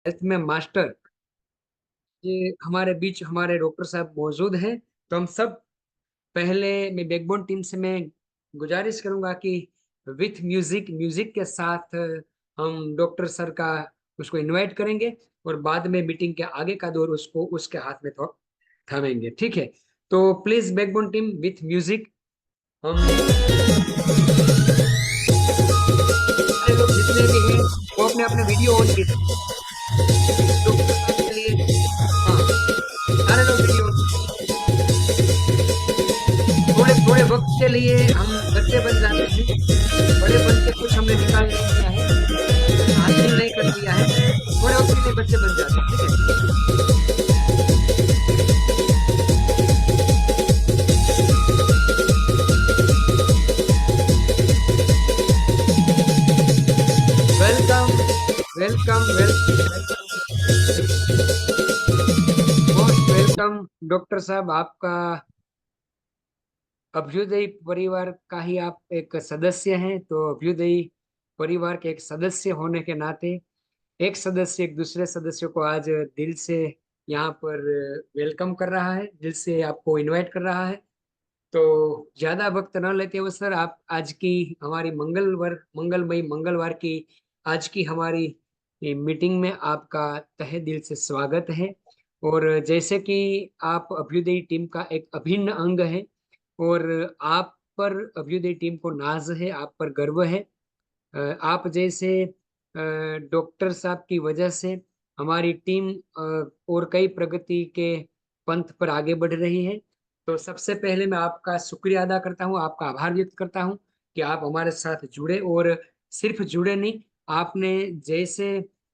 Health में master ये हमारे बीच हमारे डॉक्टर साहब मौजूद हैं। तो हम सब पहले मैं बैकबोन टीम से मैं गुजारिश करूंगा कि विथ म्यूजिक म्यूजिक के साथ हम डॉक्टर सर का उसको इनवाइट करेंगे और बाद में मीटिंग के आगे का दौर उसको उसके हाथ में तो थामेंगे। ठीक है, तो please backbone team with music हम सारे लोग जितने भी हैं वो अपने अपने वीडियो ऑन कीजिए डॉक्टर साहब के लिए। हाँ, सारे लोग वीडियो ऑन कीजिए। थोड़े थोड़े वक्त के लिए हम बच्चे बन जाते हैं, बड़े बन के कुछ हमने निकाल नहीं किया है, हासिल नहीं कर लिया है, थोड़े वक्त के लिए बच्चे बन जाते हैं। ठीक है, welcome welcome welcome most welcome doctor साहब। आपका अभ्युदय परिवार का ही आप एक सदस्य हैं, तो अभ्युदय परिवार के एक सदस्य होने के नाते एक सदस्य एक दूसरे सदस्य को आज दिल से यहाँ पर वेलकम कर रहा है, दिल से आपको इनवाइट कर रहा है। तो ज्यादा वक्त न लेते हुए सर, आप आज की हमारी मंगलमयी मंगलवार की आज की हमारी मीटिंग में आपका तहे दिल से स्वागत है। और जैसे कि आप अभ्युदय टीम का एक अभिन्न अंग है और आप पर अभ्युदय टीम को नाज है, आप पर गर्व है। आप जैसे डॉक्टर साहब की वजह से हमारी टीम और कई प्रगति के पंथ पर आगे बढ़ रही है। तो सबसे पहले मैं आपका शुक्रिया अदा करता हूँ, आपका आभार व्यक्त करता हूँ कि आप हमारे साथ जुड़े और सिर्फ जुड़े नहीं, आपने जैसे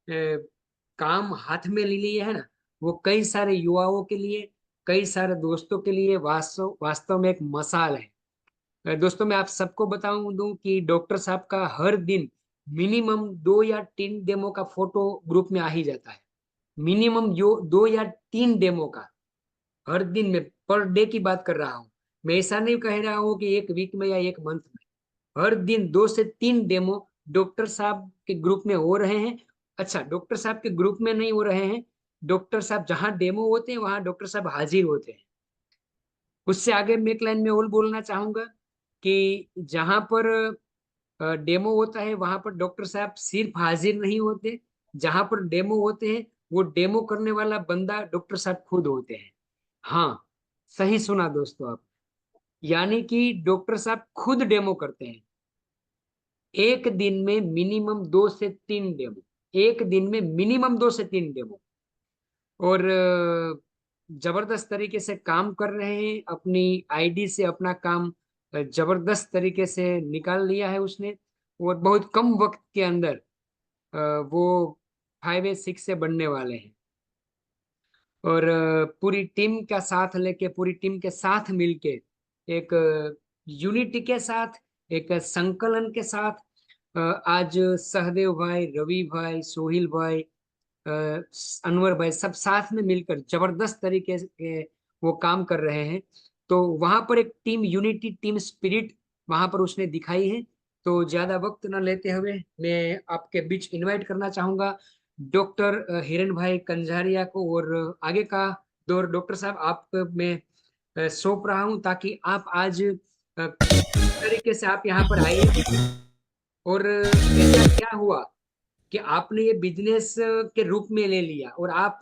काम हाथ में ले लिए है ना, वो कई सारे युवाओं के लिए, कई सारे दोस्तों के लिए वास्तव वास्तव में एक मसाल है। दोस्तों मैं आप सबको बताऊं दूं कि डॉक्टर साहब का हर दिन मिनिमम 2 या 3 डेमो का फोटो ग्रुप में आ ही जाता है। मिनिमम जो 2 या 3 डेमो का हर दिन में, पर डे की बात कर रहा हूँ। मैं ऐसा नहीं कह रहा हूँ कि एक वीक में या एक मंथ में, हर दिन 2 से 3 डेमो डॉक्टर साहब के ग्रुप में हो रहे हैं। अच्छा, डॉक्टर साहब के ग्रुप में नहीं हो रहे हैं, डॉक्टर साहब जहाँ डेमो होते हैं वहां डॉक्टर साहब हाजिर होते हैं। उससे आगे मैं एक लाइन में और बोलना चाहूंगा कि जहां पर डेमो होता है वहां पर डॉक्टर साहब सिर्फ हाजिर नहीं होते, जहां पर डेमो होते हैं वो डेमो करने वाला बंदा डॉक्टर साहब खुद होते हैं। हाँ, सही सुना दोस्तों आप, यानी कि डॉक्टर साहब खुद डेमो करते हैं। एक दिन में मिनिमम 2 से 3 डेमो, एक दिन में मिनिमम 2 से 3 डेमो। और जबरदस्त तरीके से काम कर रहे हैं, अपनी आईडी से अपना काम जबरदस्त तरीके से निकाल लिया है उसने। और बहुत कम वक्त के अंदर वो 5 या 6 से बनने वाले हैं। और पूरी टीम का साथ लेके, पूरी टीम के साथ मिलके, एक यूनिटी के साथ, एक संकलन के साथ आज सहदेव भाई, रवि भाई, सोहिल भाई, अ, अनवर भाई सब साथ में मिलकर जबरदस्त तरीके से वो काम कर रहे हैं। तो वहां पर एक टीम यूनिटी, टीम स्पिरिट वहां पर उसने दिखाई है। तो ज्यादा वक्त न लेते हुए मैं आपके बीच इनवाइट करना चाहूंगा डॉक्टर हिरण भाई कंझारिया को। और आगे का दौर डॉक्टर साहब आप में सौंप रहा हूं, ताकि आप आज किस तरीके से आप यहाँ पर आए और ऐसा क्या हुआ कि आपने ये बिजनेस के रूप में ले लिया, और आप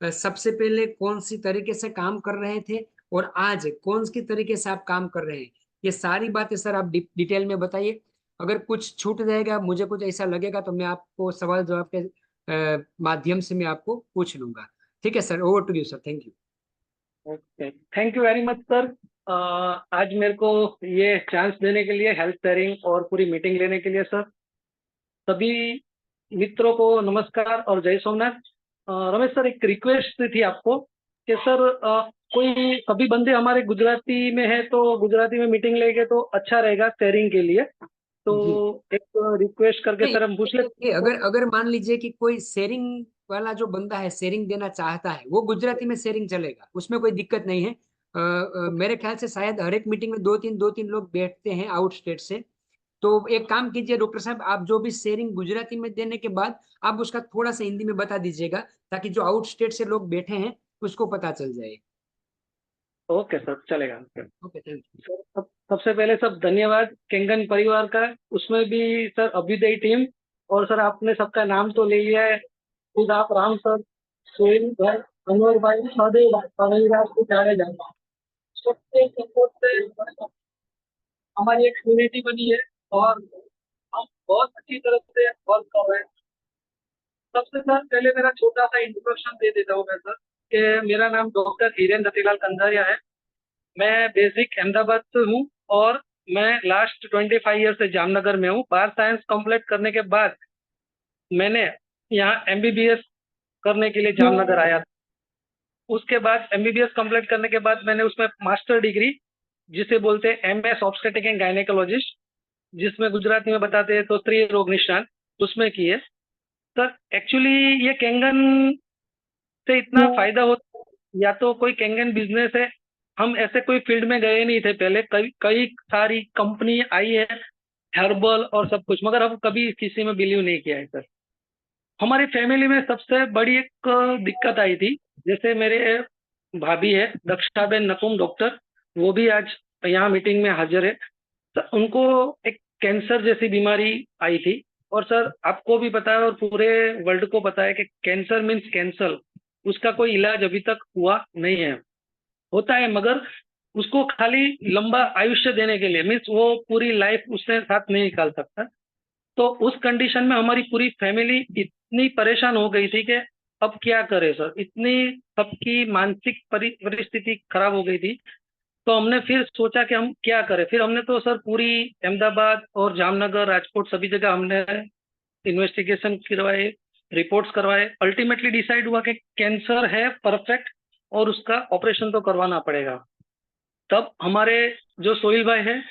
सबसे पहले कौन सी तरीके से काम कर रहे थे और आज कौन सी तरीके से आप काम कर रहे हैं। ये सारी बातें सर आप डिटेल में बताइए। अगर कुछ छूट जाएगा, मुझे कुछ ऐसा लगेगा, तो मैं आपको सवाल जवाब के माध्यम से मैं आपको पूछ लूंगा। ठीक है sir, over to you sir, thank you. Okay, thank you very much sir. आज मेरे को ये चांस देने के लिए, हेल्थ शेयरिंग और पूरी मीटिंग लेने के लिए सर। सभी मित्रों को नमस्कार और जय सोमनाथ। रमेश सर, एक रिक्वेस्ट थी आपको कि सर कोई सभी बंदे हमारे गुजराती में है तो गुजराती में मीटिंग लेंगे तो अच्छा रहेगा शेयरिंग के लिए। तो जी, एक रिक्वेस्ट करके नहीं, सर हम पूछ लेते हैं। अगर अगर मान लीजिए कि कोई शेयरिंग वाला जो बंदा है, शेयरिंग देना चाहता है, वो गुजराती में शेयरिंग चलेगा, उसमें कोई दिक्कत नहीं है। मेरे ख्याल से शायद हर एक मीटिंग में दो तीन लोग बैठते हैं आउट स्टेट से। तो एक काम कीजिए डॉक्टर साहब, आप जो भी शेयरिंग गुजराती में देने के बाद आप उसका थोड़ा सा हिंदी में बता दीजिएगा, ताकि जो आउट स्टेट से लोग बैठे हैं उसको पता चल जाए। ओके सर, चलेगा। Okay, thank you. सर सबसे पहले सब धन्यवाद केंगन परिवार का, उसमें भी सर अभ्युदय टीम, और सर आपने सबका नाम तो ले लिया है, खुद आप राम सर, सोहेल भाई, अनवर भाई, सहदेव भाई, अनिल को जाने जाना, सबके सपोर्ट से हमारी एक कम्युनिटी बनी है और हम बहुत अच्छी तरह से वर्क कर रहे हैं। सबसे सर पहले मेरा छोटा सा इंट्रोडक्शन दे देता हूँ मैं सर, कि मेरा नाम डॉक्टर हिरेन दत्तीलाल कंधारिया है। मैं बेसिक अहमदाबाद से हूँ और मैं लास्ट 25 ईयर से जामनगर में हूँ। बार साइंस कंप्लीट करने के बाद मैंने यहाँ एमबीबीएस करने के लिए जामनगर आया। उसके बाद एमबीबीएस कंप्लीट करने के बाद मैंने उसमें मास्टर डिग्री, जिसे बोलते हैं एमएस ऑब्स्टेटिक एंड गायनेकोलॉजिस्ट, जिसमें गुजराती में बताते हैं तो स्त्री रोग निष्णात, उसमें की है। सर एक्चुअली ये कैंगन से इतना फायदा होता है, या तो कोई कैंगन बिजनेस है, हम ऐसे कोई फील्ड में गए नहीं थे पहले, कई कई सारी कंपनी आई है हर्बल और सब कुछ, मगर हम कभी किसी में बिलीव नहीं किया है सर। हमारी फैमिली में सबसे बड़ी एक दिक्कत आई थी, जैसे मेरे भाभी है दक्षाबेन नकुम डॉक्टर, वो भी आज यहाँ मीटिंग में हाजिर है। सर उनको एक कैंसर जैसी बीमारी आई थी, और सर आपको भी पता है और पूरे वर्ल्ड को पता है कि कैंसर मीन्स कैंसर, उसका कोई इलाज अभी तक हुआ नहीं है। होता है मगर उसको खाली लंबा आयुष्य देने के लिए, मीन्स वो पूरी लाइफ उससे साथ नहीं निकाल सकता। तो उस कंडीशन में हमारी पूरी फैमिली इतनी परेशान हो गई थी कि अब क्या करें सर, इतनी सबकी मानसिक परिस्थिति खराब हो गई थी। तो हमने फिर सोचा कि हम क्या करें। फिर हमने तो सर पूरी अहमदाबाद और जामनगर, राजकोट, सभी जगह हमने इन्वेस्टिगेशन करवाए, रिपोर्ट्स करवाए। अल्टीमेटली डिसाइड हुआ कि कैंसर है परफेक्ट, और उसका ऑपरेशन तो करवाना पड़ेगा। तब हमारे जो सोहिल भाई है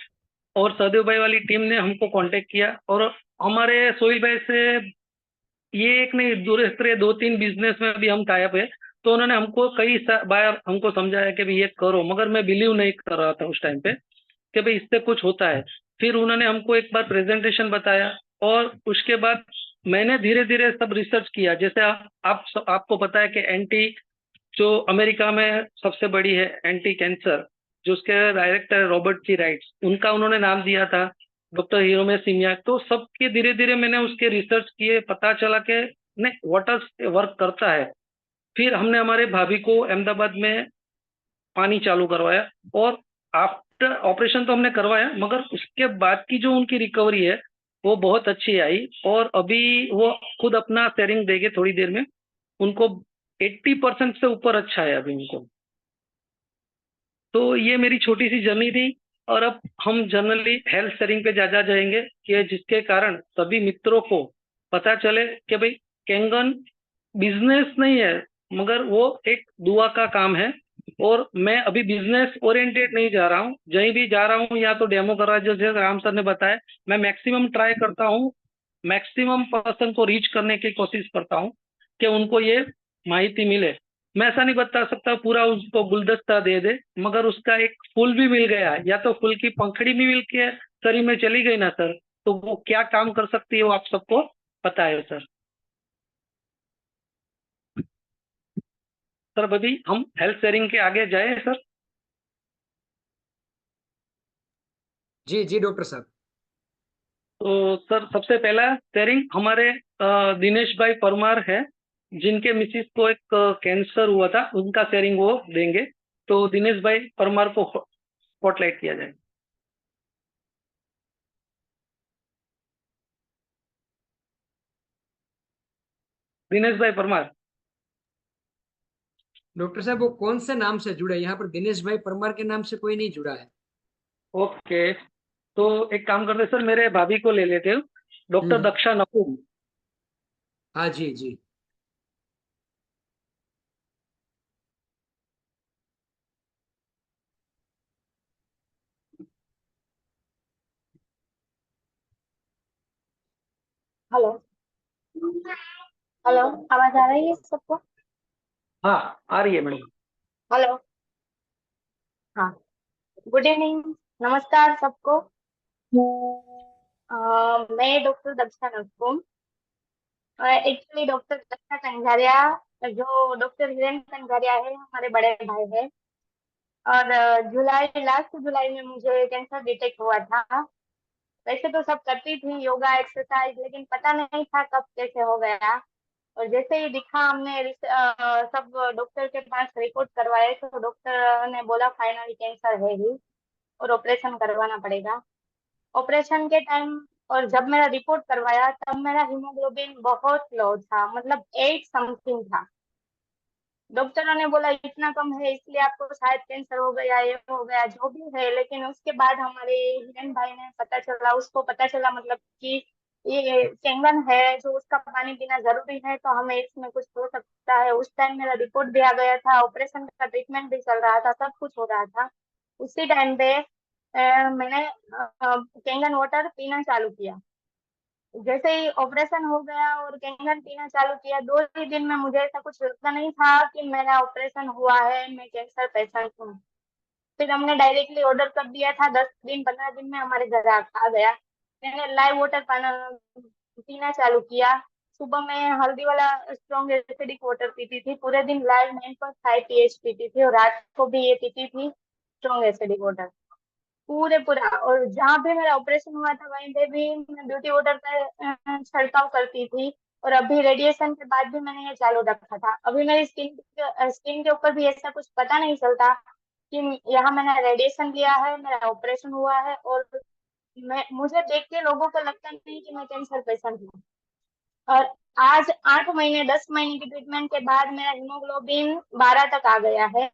और सदैव भाई वाली टीम ने हमको कांटेक्ट किया, और हमारे सोहिल भाई से ये एक नहीं, दूसरे 2-3 बिजनेस में भी हम टाइप है। तो उन्होंने हमको कई बार हमको समझाया कि भाई ये करो, मगर मैं बिलीव नहीं कर रहा था उस टाइम पे कि भाई इससे कुछ होता है। फिर उन्होंने हमको एक बार प्रेजेंटेशन बताया, और उसके बाद मैंने धीरे धीरे सब रिसर्च किया। जैसे आपको पता है कि एंटी, जो अमेरिका में सबसे बड़ी है एंटी कैंसर, जो उसके डायरेक्टर है रॉबर्ट जी राइट्स, उनका उन्होंने नाम दिया था डॉक्टर हिरोमे सिमिया। तो सबके धीरे धीरे मैंने उसके रिसर्च किए, पता चला कि नहीं वाटर वर्क करता है। फिर हमने हमारे भाभी को अहमदाबाद में पानी चालू करवाया, और आफ्टर ऑपरेशन तो हमने करवाया, मगर उसके बाद की जो उनकी रिकवरी है वो बहुत अच्छी आई, और अभी वो खुद अपना शेयरिंग देंगे थोड़ी देर में। उनको 80% से ऊपर अच्छा है अभी उनको। तो ये मेरी छोटी सी जर्नी थी, और अब हम जनरली हेल्थ शेयरिंग पे ज्यादा जाएंगे, कि जिसके कारण सभी मित्रों को पता चले कि भाई कैंगन बिजनेस नहीं है, मगर वो एक दुआ का काम है। और मैं अभी बिजनेस ओरिएंटेड नहीं जा रहा हूँ, जहीं भी जा रहा हूँ या तो डेमो कर रहा, जैसे राम सर ने बताया, मैं मैक्सिमम ट्राई करता हूँ, मैक्सिमम पर्सन को रीच करने की कोशिश करता हूँ कि उनको ये माहिती मिले। मैं ऐसा नहीं बता सकता पूरा उसको गुलदस्ता दे दे, मगर उसका एक फूल भी मिल गया, या तो फूल की पंखड़ी भी मिल के शरीर में चली गई ना सर, तो वो क्या काम कर सकती है वो आप सबको पता है सर। सर अभी हम हेल्थ शेयरिंग के आगे जाए सर। जी जी डॉक्टर साहब। तो सर सबसे पहला शेयरिंग हमारे दिनेश भाई परमार है, जिनके मिसिस को एक कैंसर हुआ था, उनका शेयरिंग वो देंगे। तो दिनेश भाई परमार को स्पॉटलाइट किया जाए। दिनेश भाई परमार। डॉक्टर साहब वो कौन से नाम से जुड़े? यहाँ पर दिनेश भाई परमार के नाम से कोई नहीं जुड़ा है। ओके, तो एक काम करते सर, मेरे भाभी को ले लेते हो, डॉक्टर हम्म। दक्षा नकुम। हाँ जी जी। हेलो। हेलो, आवाज आ रही है सबको? हाँ, आ रही है मैडम। हेलो। हाँ, गुड इवनिंग, नमस्कार सबको। मैं doctor Daksha Narkum. Actually doctor Daksha Kanjariya, जो डॉक्टर हिरेन कंझारिया है, हमारे बड़े भाई है। और लास्ट जुलाई में मुझे कैंसर डिटेक्ट हुआ था। वैसे तो सब करती थी योगा एक्सरसाइज, लेकिन पता नहीं था कब कैसे हो गया। और जैसे ही दिखा, हमने सब डॉक्टर के पास रिपोर्ट करवाए, तो डॉक्टर ने बोला फाइनली कैंसर है ही और ऑपरेशन करवाना पड़ेगा। ऑपरेशन के टाइम और जब मेरा रिपोर्ट करवाया, तब मेरा हीमोग्लोबिन बहुत लो था, मतलब 8 समथिंग था। डॉक्टरों ने बोला इतना कम है, इसलिए आपको शायद कैंसर हो गया, ये हो गया, जो भी है। लेकिन उसके बाद हमारे हिरन भाई ने पता चला, उसको पता चला मतलब कि ये कैंगन है, जो उसका पानी पीना जरूरी है, तो हमें इसमें कुछ हो सकता है। उस टाइम मेरा रिपोर्ट भी आ गया था, ऑपरेशन का ट्रीटमेंट भी चल रहा था, सब कुछ हो रहा था। उसी टाइम पे मैंने कैंगन वाटर पीना चालू किया। जैसे ही ऑपरेशन हो गया और कैंगन पीना चालू किया, 2 ही दिन में मुझे ऐसा कुछ लगता नहीं था कि मेरा ऑपरेशन हुआ है, मैं कैंसर पेशेंट हूँ। फिर हमने डायरेक्टली ऑर्डर कर दिया था, 10 दिन 15 दिन में हमारे घर आ गया। मैंने लाइव वाटर पाना पीना चालू किया। सुबह में हल्दी वाला स्ट्रॉन्ग एसिडिक वाटर पीती थी, पूरे दिन लाइव 9.5 pH पीती थी, और रात को भी ये पीती थी स्ट्रॉन्ग एसिडिक वाटर पूरे पूरा। और जहाँ भी मेरा ऑपरेशन हुआ था, वहीं पे भी मैं ब्यूटी वाटर का छिड़काव करती थी। और अभी रेडिएशन के बाद भी मैंने ये चालू रखा था। अभी मेरी स्किन के ऊपर भी ऐसा कुछ पता नहीं चलता कि यहाँ मैंने रेडिएशन लिया है, मेरा ऑपरेशन हुआ है। और मुझे देख के लोगों को लगता नहीं कि मैं कैंसर पेशेंट हूँ। और आज 8 महीने 10 महीने की ट्रीटमेंट के बाद मेरा हीमोग्लोबिन 12 तक आ गया है।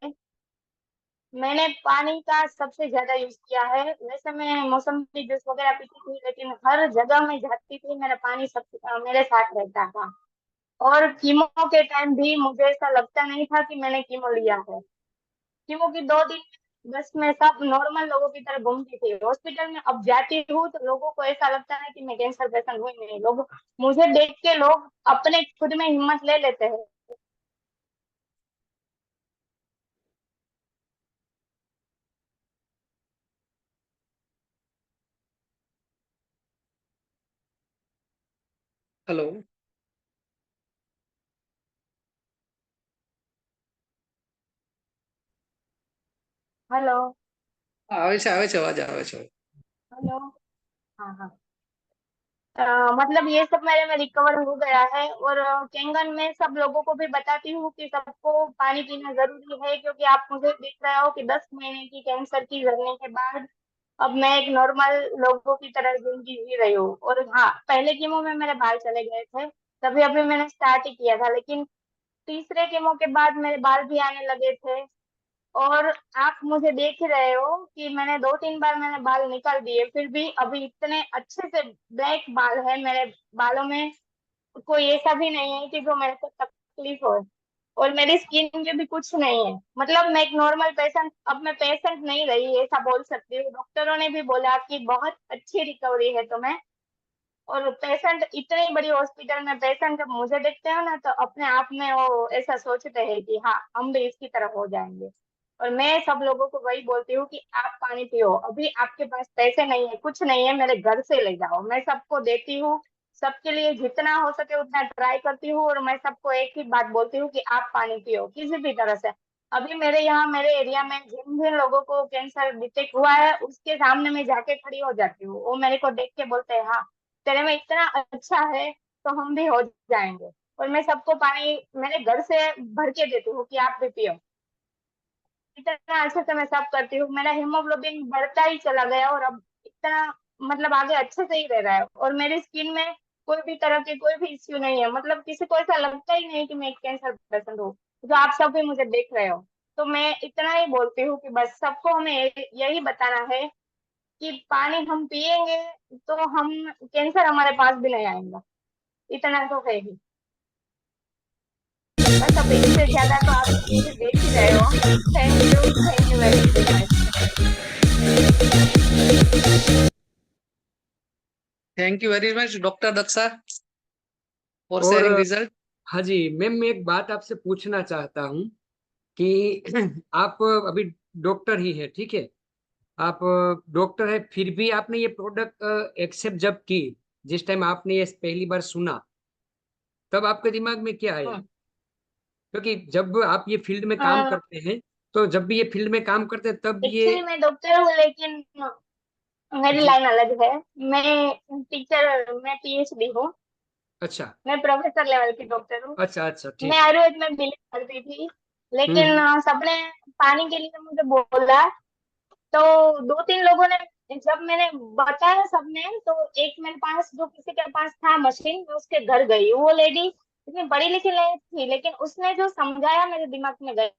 मैंने पानी का सबसे ज्यादा यूज किया है। वैसे मैं मौसमी जूस वगैरह पीती थी, लेकिन हर जगह मैं जाती थी, मेरा पानी सब मेरे साथ रहता था। और कीमो के टाइम भी मुझे ऐसा लगता नहीं था कि मैंने कीमो लिया है। कीमो की 2 दिन बस मैं सब नॉर्मल लोगों की तरह घूमती थी हॉस्पिटल में। अब जाती हूँ तो लोगों को ऐसा लगता है कि मैं कैंसर पेशेंट हूँ ही नहीं। लोग मुझे देख के लोग अपने खुद में हिम्मत ले लेते हैं। हेलो। हेलो। આવે છે અવાજ આવે છે। हेलो। हाँ हाँ। मतलब ये सब मेरे में रिकवर हो गया है। और कैंगन में सब लोगों को भी बताती हूँ कि सबको पानी पीना जरूरी है, क्योंकि आप मुझे देख रहे हो कि 10 महीने की कैंसर की जर्नी के बाद अब मैं एक नॉर्मल लोगों की तरह जिंदगी जी रही हूँ। और हाँ, पहले कीमो में मेरे बाल चले गए थे, तभी अभी मैंने स्टार्ट ही किया था। लेकिन तीसरे कीमो के बाद मेरे बाल भी आने लगे थे। और आप मुझे देख ही रहे हो कि मैंने 2-3 बार मैंने बाल निकाल दिए, फिर भी अभी इतने अच्छे से ब्लैक बाल है मेरे बालों में। कोई ऐसा भी नहीं है कि जो मेरे को तकलीफ हो। और मेरी स्किन में भी कुछ नहीं है, मतलब मैं एक नॉर्मल पेशेंट, अब मैं पेशेंट नहीं रही ऐसा बोल सकती हूँ। डॉक्टरों ने भी बोला कि बहुत अच्छी रिकवरी है तुम्हें। और पेशेंट इतनी बड़ी हॉस्पिटल में पेशेंट जब मुझे देखते हैं ना, तो अपने आप में वो ऐसा सोचते हैं कि हाँ, हम भी इसकी तरफ हो जाएंगे। और मैं सब लोगों को वही बोलती हूँ कि आप पानी पियो, अभी आपके पास पैसे नहीं है, कुछ नहीं है, मेरे घर से ले जाओ। मैं सबको देती हूँ, सबके लिए जितना हो सके उतना ट्राई करती हूँ। और मैं सबको एक ही बात बोलती हूँ कि आप पानी पियो किसी भी तरह से। अभी मेरे यहाँ मेरे एरिया में जिन जिन लोगों को कैंसर डिटेक्ट हुआ है, उसके सामने मैं जाके खड़ी हो जाती हूँ। वो मेरे को देख के बोलते हैं हाँ, तेरे में इतना अच्छा है, तो हम भी हो जाएंगे। और मैं सबको पानी मेरे घर से भर के देती हूँ कि आप भी पियो। इतना अच्छे से मैं सब करती हूँ, मेरा हीमोग्लोबिन बढ़ता ही चला गया। और अब इतना मतलब आगे अच्छे से ही रह रहा है। और मेरी स्किन में कोई भी तरह के कोई भी इश्यू नहीं है, मतलब किसी को ऐसा लगता ही नहीं कि मैं कैंसर पेशेंट हूँ, जो आप सब भी मुझे देख रहे हो। तो मैं इतना ही बोलती हूँ कि बस सबको हमें यही बताना है कि पानी हम पिएंगे तो हम कैंसर हमारे पास भी नहीं आएगा। इतना तो है ही। बस अब इससे ज्यादा तो आप मुझे देख ही रहे हो। Thank you very much. Thank you very much doctor Daksha for और शेयरिंग रिजल्ट। हाँ जी मैम, मैं एक बात आपसे पूछना चाहता हूँ कि आप अभी डॉक्टर ही है, ठीक है। आप डॉक्टर है, फिर भी आपने ये प्रोडक्ट एक्सेप्ट जब की, जिस टाइम आपने ये पहली बार सुना, तब आपके दिमाग में क्या आया? हाँ, क्योंकि जब आप ये फील्ड में काम करते हैं, तो जब भी ये फील्ड में काम करते हैं तब ये। एक्चुअली मैं डॉक्टर हूँ, लेकिन मेरी जी। लाइन अलग है। मैं पीएचडी हूँ। अच्छा मैं प्रोफेसर लेवल की डॉक्टर हूँ। अच्छा अच्छा, मैं ठीक है। आयुर्वेद में बिलीव करती थी, लेकिन हम्म। सबने पानी के लिए मुझे बोला। तो दो तीन लोगों ने, जब मैंने बताया सबने, तो एक मेरे पास, जो किसी के पास था मशीन, मैं उसके घर गई। वो लेडी इतनी पढ़ी लिखी नहीं थी, लेकिन उसने जो समझाया मेरे दिमाग में गया।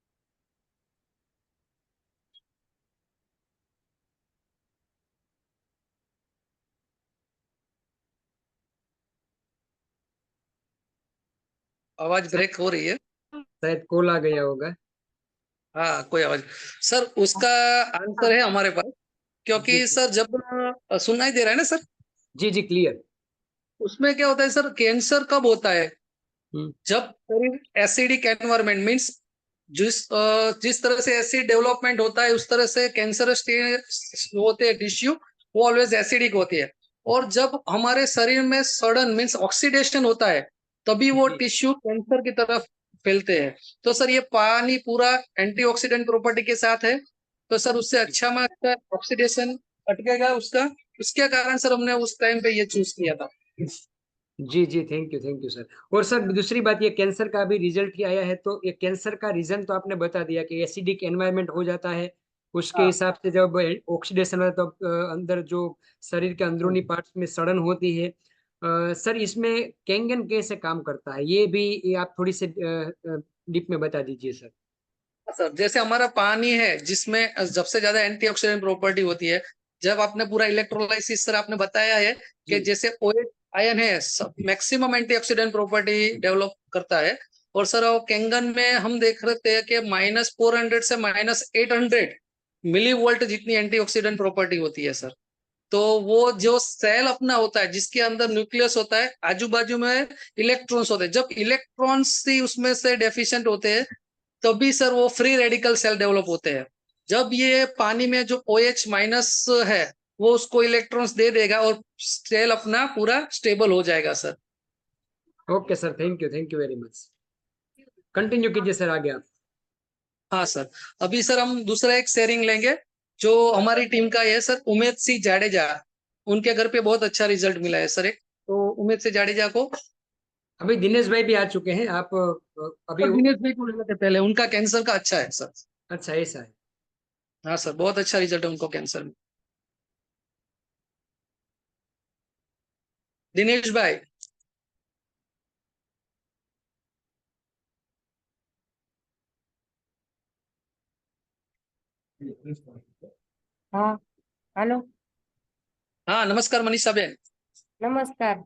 आवाज ब्रेक हो रही है। शायद कॉल आ गया होगा। हाँ, कोई आवाज। सर उसका आंसर है हमारे पास, जी क्योंकि जी सर जब सुनाई दे रहा है ना सर, जी जी, क्लियर। उसमें क्या होता है सर, कैंसर कब होता है? हम्म। जब शरीर एसिडिक एनवायरमेंट मीन्स जिस तरह से एसिड डेवलपमेंट होता है, उस तरह से कैंसरस होते हैं टिश्यू, वो ऑलवेज एसिडिक होती है। और जब हमारे शरीर में सडन मीन्स ऑक्सीडेशन होता है, तभी वो जी टिश्यू कैंसर की तरफ फैलते हैं। तो सर ये पानी पूरा एंटीऑक्सीडेंट प्रॉपर्टी के साथ है, तो सर उससे अच्छा में अच्छा ऑक्सीडेशन अटकेगा उसका। उसके कारण सर हमने उस टाइम पे ये चूज किया था। जी जी, थैंक यू सर। और सर दूसरी बात, ये कैंसर का अभी रिजल्ट ही आया है, तो ये कैंसर का रीजन तो आपने बता दिया कि एसिडिक एनवायरनमेंट हो जाता है। उसके हाँ हिसाब से जब ऑक्सीडेशन होता है, तो अंदर जो शरीर के अंदरूनी पार्ट्स में सड़न होती है। सर इसमें कैंगन कैसे काम करता है, ये आप थोड़ी सी डीप में बता दीजिए सर। सर जैसे हमारा पानी है, जिसमें सबसे ज्यादा एंटीऑक्सीडेंट प्रॉपर्टी होती है। जब आपने पूरा इलेक्ट्रोलाइसिस सर आपने बताया है कि जी जैसे OH आयन है, मैक्सिमम एंटीऑक्सीडेंट प्रॉपर्टी डेवलप करता है। और सर वो कैंगन में हम देख रहे हैं कि -400 से -800 मिली वोल्ट जितनी एंटीऑक्सीडेंट प्रॉपर्टी होती है सर। तो वो जो सेल अपना होता है, जिसके अंदर न्यूक्लियस होता है, आजू बाजू में इलेक्ट्रॉन्स होते हैं। जब इलेक्ट्रॉन्स ही उसमें से डेफिशिएंट होते हैं, तभी सर वो फ्री रेडिकल सेल डेवलप होते हैं। जब ये पानी में जो OH माइनस है, वो उसको इलेक्ट्रॉन्स दे देगा और सेल अपना पूरा स्टेबल हो जाएगा sir. Okay sir, thank you very much. Continue कीजिए सर, आगे आप। हाँ सर। अभी सर हम दूसरा एक शेयरिंग लेंगे, जो हमारी टीम का है सर, उमेद सिंह जाडेजा। उनके घर पे बहुत अच्छा रिजल्ट मिला है सर। एक तो उमेद सिंह जाडेजा को, अभी दिनेश भाई भी आ चुके हैं, आप अभी। सर दिनेश भाई को ले लेते पहले, उनका कैंसर का अच्छा है सर। अच्छा, ऐसा है। हाँ सर, बहुत अच्छा रिजल्ट है उनको कैंसर में। दिनेश भाई। हाँ, हेलो, हाँ नमस्कार मनीषा बेन। नमस्कार।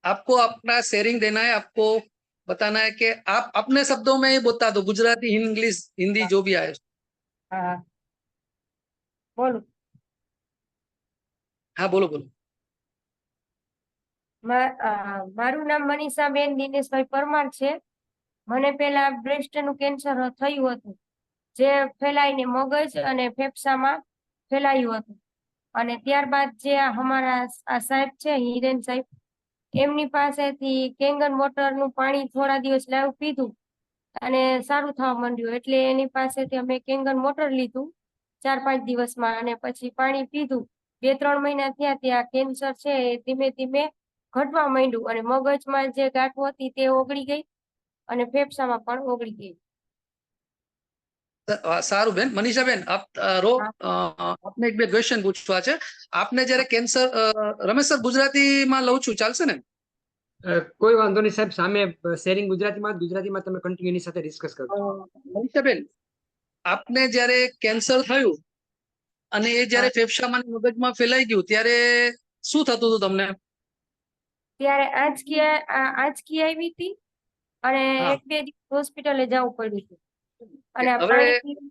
आपको अपना शेयरिंग देना है, आपको बताना है कि आप अपने शब्दों में ही बता दो, गुजराती इंग्लिश हिंदी हाँ जो भी आए। हाँ, बोलो। हाँ बोलो बोलो। મારું નામ મનીષાબેન દિનેશભાઈ પરમાર છે. મને પેલા બ્રેસ્ટનું કેન્સર થયું હતું, જે ફેલાઈને મગજ અને ફેફસામાં ફેલાયું હતું. અને ત્યારબાદ જે અમારા આ સાહેબ છે, હિરેન સાહેબ, એમની પાસેથી કેંગન વોટરનું પાણી થોડા દિવસ લાવ પીધું અને સારું થવા માંડ્યું. એટલે એની પાસેથી અમે કેંગન વોટર લીધું 4-5 દિવસમાં, અને પછી પાણી પીધું. 2-3 મહિના થયા, ત્યાં કેન્સર છે એ ધીમે ધીમે ઘટવા માંડ્યું અને મગજમાં જે ગાંઠ હતી તે ઓગળી ગઈ અને ફેફસામાં પણ ઓગળી ગઈ. સારું બેન, મનીષા બેન આપ હા આપને એક બે ક્વેશ્ચન પૂછવા છે. આપને જયારે કેન્સર, રમેશ સર ગુજરાતીમાં લઉં છું, ચાલશે ને? કોઈ વાંધો નહીં સાહેબ, સામે શેરિંગ ગુજરાતીમાં તમે કન્ટિન્યુ એની સાથે ડિસ્કસ કરજો. મનીષા બેન, આપને જયારે કેન્સર થયું અને એ હા, જયારે ફેફસામાં અને મગજમાં ફેલાઈ ગયું, ત્યારે શું થતું હતું તમને? ત્યારે આંચકી આવી હતી અને હા, 1-2 દિવસ હોસ્પિટલે જવું પડ્યું હતું. અને આ હવે પાણી પીવું.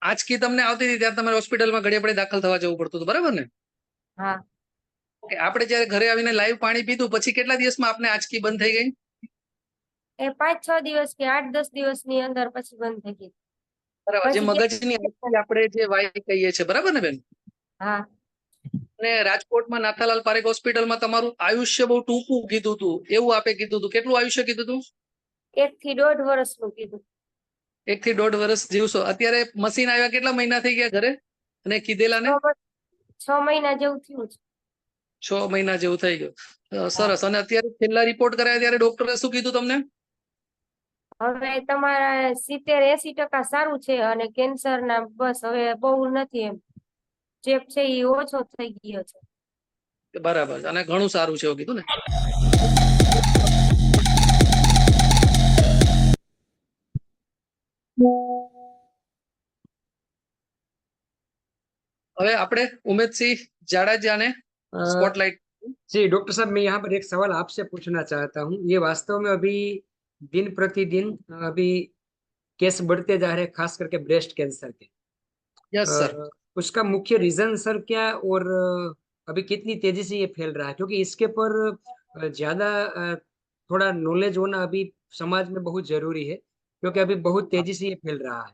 આંચકી તમને આવતી હતી ત્યારે તમારે હોસ્પિટલમાં ઘડીએ પડે દાખલ થવા જવું પડતું હતું, બરાબર ને? હા, ઓકે, આપણે જયારે ઘરે આવીને લાઈવ પાણી પીધું પછી કેટલા દિવસમાં આપને આંચકી બંધ થઈ ગઈ? એ 5-6 દિવસ કે 8-10 દિવસની અંદર પછી બંધ થઈ ગઈ. બરાબર, જે પછી મગજની આંખથી આપણે જે વાઈ કહીએ છીએ, બરાબર ને બેન? હા અને રાજકોટમાં નાથાલાલ પારેખ હોસ્પિટલમાં તમારું આયુષ્ય બહુ ટૂંકું કીધું હતું, એવું આપે કીધું હતું. કેટલું આયુષ્ય કીધું હતું? 1 થી 1.5 વર્ષનું કીધું. 1 થી 1.5 વર્ષ જીવશો. અત્યારે મશીન આવ્યા કેટલા મહિના થઈ ગયા ઘરે અને કીધેલા ને? 6 મહિના જેવું થયું છે. 6 મહિના જેવું થઈ ગયું. હા. સરસ. અને અત્યારે છેલ્લા રિપોર્ટ કરાયા ત્યારે ડોક્ટરે શું કીધું તમને? હવે તમારા 70-80% સારું છે અને કેન્સર ના બસ હવે બહુ નથી, એમ ચેપ છે એ ઓછો થઈ ગયો છે. બરાબર, અને ઘણું સારું છે એવું કીધું ને. હવે આપણે ઉમેદસિંહ જાડેજાને स्पॉटलाइट। जी डॉक्टर साहब, मैं यहाँ पर एक सवाल आपसे पूछना चाहता हूँ। ये वास्तव में अभी दिन प्रतिदिन अभी केस बढ़ते जा रहे हैं, खास करके ब्रेस्ट कैंसर के। Yes sir. उसका मुख्य रीजन सर क्या, और अभी कितनी तेजी से ये फैल रहा है? क्योंकि इसके पर ज्यादा थोड़ा नॉलेज होना अभी समाज में बहुत जरूरी है, क्योंकि अभी बहुत तेजी से ये फैल रहा है।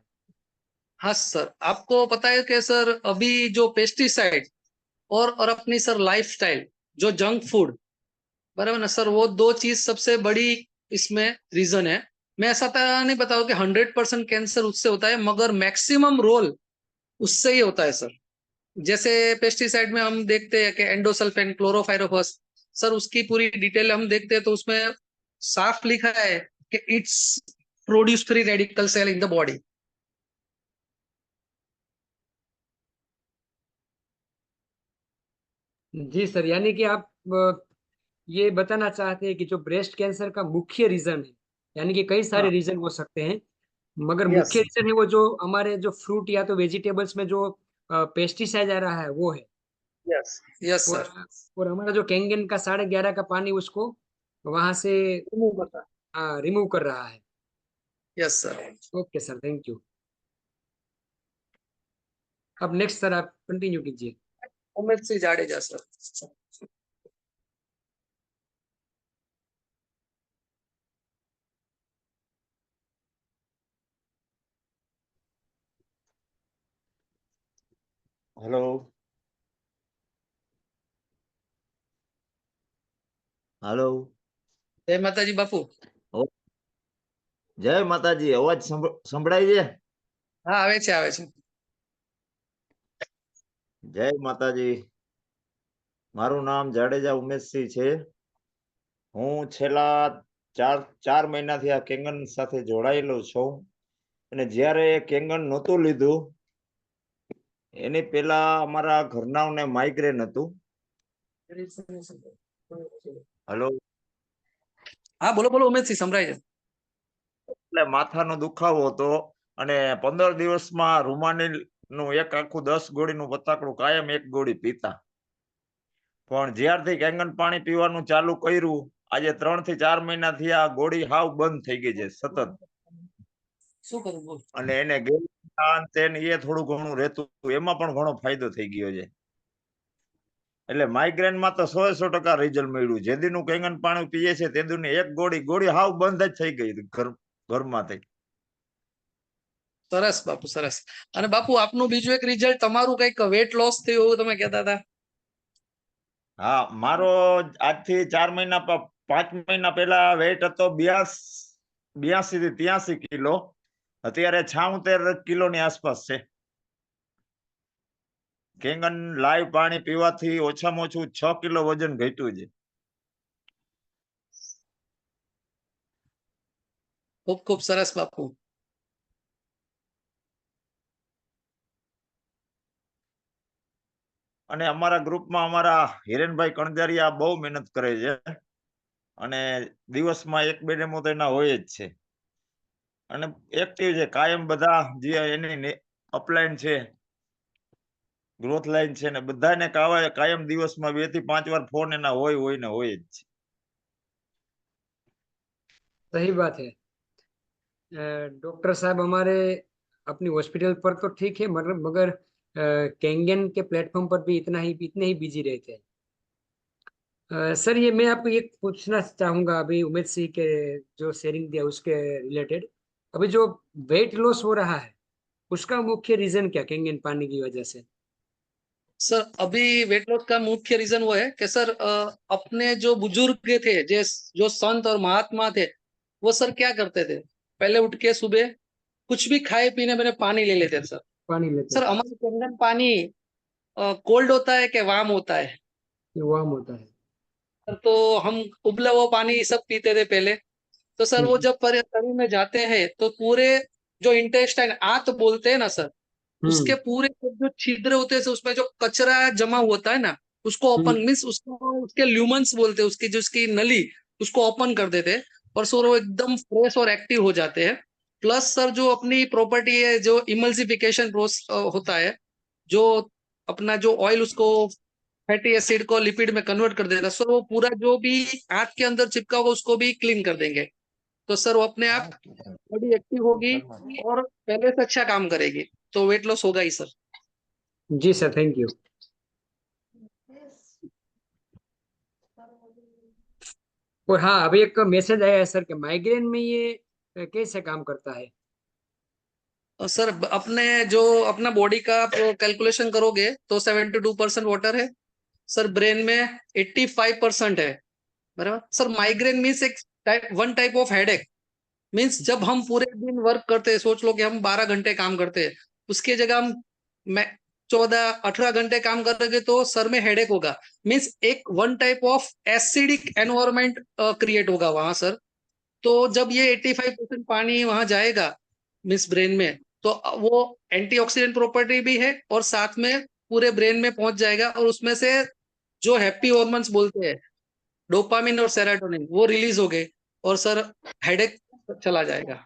हाँ सर, आपको पता है कि सर अभी जो पेस्टिसाइड और अपनी सर लाइफस्टाइल, जो जंक फूड, बराबर ना सर, वो 2 चीज सबसे बड़ी इसमें रीजन है। मैं ऐसा नहीं बताऊं कि 100% कैंसर उससे होता है, मगर मैक्सिमम रोल उससे ही होता है सर। जैसे पेस्टिसाइड में हम देखते हैं कि एंडोसल्फेन, क्लोरोफायरोफॉस, सर उसकी पूरी डिटेल हम देखते हैं तो उसमें साफ लिखा है कि it's produce free radical cell in the body. जी सर, यानी कि आप ये बताना चाहते हैं कि जो ब्रेस्ट कैंसर का मुख्य रीजन है, यानी कि कई सारे रीजन हो सकते हैं, मगर मुख्य रीजन है वो जो हमारे जो फ्रूट या तो वेजिटेबल्स में जो पेस्टिसाइड आ रहा है वो है। यस यस और सर। और हमारा जो कैंगन का 11.5 का पानी उसको वहां से रिमूव कर रहा है। Yes sir. Okay sir, thank you. अब नेक्स्ट सर आप कंटिन्यू कीजिए। उमेदसिंह जाडेजा सर। Hello hello. जय माताजी बापू। जय माताजी। अवाज संभळाय છે? हाँ आवे છે आवे છે। जय माताजी। મારું નામ જાડેજા ઉમેશસિંહ છે। હું છેલ્લા 4 મહિનાથી આ કેંગન સાથે જોડાયેલો છું અને જ્યારે કેંગન નહોતું લીધું એની પહેલા અમારા ઘરનાઓને માઇગ્રેન હતું। હેલો। हाँ बोलो बोलो उमेदसिंह, संभळाय છે। એટલે માથાનો દુખાવો હતો અને 15 દિવસમાં રૂમાનિલ નું એક આખું 10 ગોળીનું પતાકડું કાયમ એક ગોળી પીતા। પણ જ્યારથી કેંગન પાણી પીવાનું ચાલુ કર્યું, આજે 3 થી 4 મહિના થયા, ગોળી હાવ બંધ થઈ ગઈ છે સતત। શું કરું બોલ? અને એને એ થોડું ઘણું રહેતું, એમાં પણ ઘણો ફાયદો થઈ ગયો છે। એટલે માઇગ્રેન માં તો 100% રિઝલ્ટ મળ્યું। જે દીનું કેંગન પાણી પીએ છે તે દીનું એક ગોળી હાવ બંધ જ થઈ ગઈ ઘરમાંથી। સરસ બાપુ સરસ। અને બાપુ આપનું બીજું એક રિઝલ્ટ, તમારું કઈક વેટ લોસ થયું એવું તમે કહેતા હતા। હા, મારો આજથી 4 મહિના 5 મહિના પહેલા વેટ હતો 82 થી 83 કિલો, અત્યારે 76 કિલોની આસપાસ છે। કેંગન લાઈવ પાણી પીવાથી ઓછામાં ઓછું 6 કિલો વજન ઘટ્યું છે। ખૂબ ખૂબ સરસ બાપુ। અને અમારા ગ્રુપમાં અમારા હિરેનભાઈ કણજારિયા બહુ મહેનત કરે છે અને દિવસમાં 1-2 ડેમો તો એના હોય જ છે અને એક્ટિવ છે કાયમ। બધા જે એની અપલાઈન છે, ગ્રોથ લાઈન છે ને, બધાને કાયમ દિવસમાં 2 થી 5 વાર ફોન એના હોય ને હોય જ છે। सही बात है डॉक्टर साहब, हमारे अपनी हॉस्पिटल पर तो ठीक है, मगर कैंगन के प्लेटफॉर्म पर भी इतने ही बिजी रहते हैं। सर, ये मैं आपको ये पूछना चाहूंगा अभी उमेद सिंह के जो शेयरिंग दिया उसके रिलेटेड, अभी जो वेट लॉस हो रहा है उसका मुख्य रीजन क्या कैंगन पानी की वजह से? सर अभी वेट लॉस का मुख्य रीजन वो है कि सर अपने जो बुजुर्ग थे, जो संत और महात्मा थे, वो सर क्या करते थे, पहले उठ के सुबह कुछ भी खाए पीने मैंने पानी ले लेते थे सर। पानी लेते सर थे, हमारा कैंगन पानी कोल्ड होता है कि वार्म होता है? ये वार्म होता है। सर तो हम उबला हुआ पानी सब पीते थे पहले। तो सर वो हम्म, जब शरीर में जाते हैं तो पूरे जो इंटेस्टाइन आंत बोलते हैं ना सर, उसके हम्म, पूरे जो छिद्र होते हैं सर, उसमें जो कचरा जमा होता है ना, उसको ओपन हम्म, मीन्स उसको उसके ल्यूमन्स बोलते हैं, उसकी जो उसकी नली, उसको ओपन कर देते हैं और सर वो एकदम फ्रेश और एक्टिव हो जाते हैं। प्लस सर जो अपनी प्रॉपर्टी है, जो इमल्सिफिकेशन प्रोसेस होता है, जो अपना जो ऑयल उसको फैटी एसिड को लिपिड में कन्वर्ट कर देगा सर, वो पूरा जो भी आंत के अंदर चिपका होगा उसको भी क्लीन कर देंगे। तो सर वो अपने आप बॉडी एक्टिव होगी और पहले से अच्छा काम करेगी, तो वेट लॉस होगा ही सर। जी सर, थैंक यू। और हाँ, अभी एक मैसेज आया है सर कि माइग्रेन में ये कैसे काम करता है? और सर अपने जो अपना बॉडी का आप कैलकुलेशन करोगे तो 72% वाटर है सर, ब्रेन में 85% है, बराबर सर। माइग्रेन मीन्स एक one type of headache. Means जब हम पूरे दिन वर्क करते हैं, सोच लो कि हम 12 घंटे काम करते हैं, उसके जगह हम मैं 14-18 घंटे काम करेंगे तो सर में हेडेक होगा। मीन्स एक one type of acidic environment create होगा वहां सर। तो जब ये 85% पानी वहां जाएगा मीन्स ब्रेन में, तो वो एंटीऑक्सीडेंट प्रॉपर्टी भी है और साथ में पूरे ब्रेन में पहुंच जाएगा, और उसमें से जो हैप्पी हॉर्मोन्स बोलते हैं, डोपामिन और सेरोटोनिन, वो रिलीज हो गए और सर हेडेक चला जाएगा।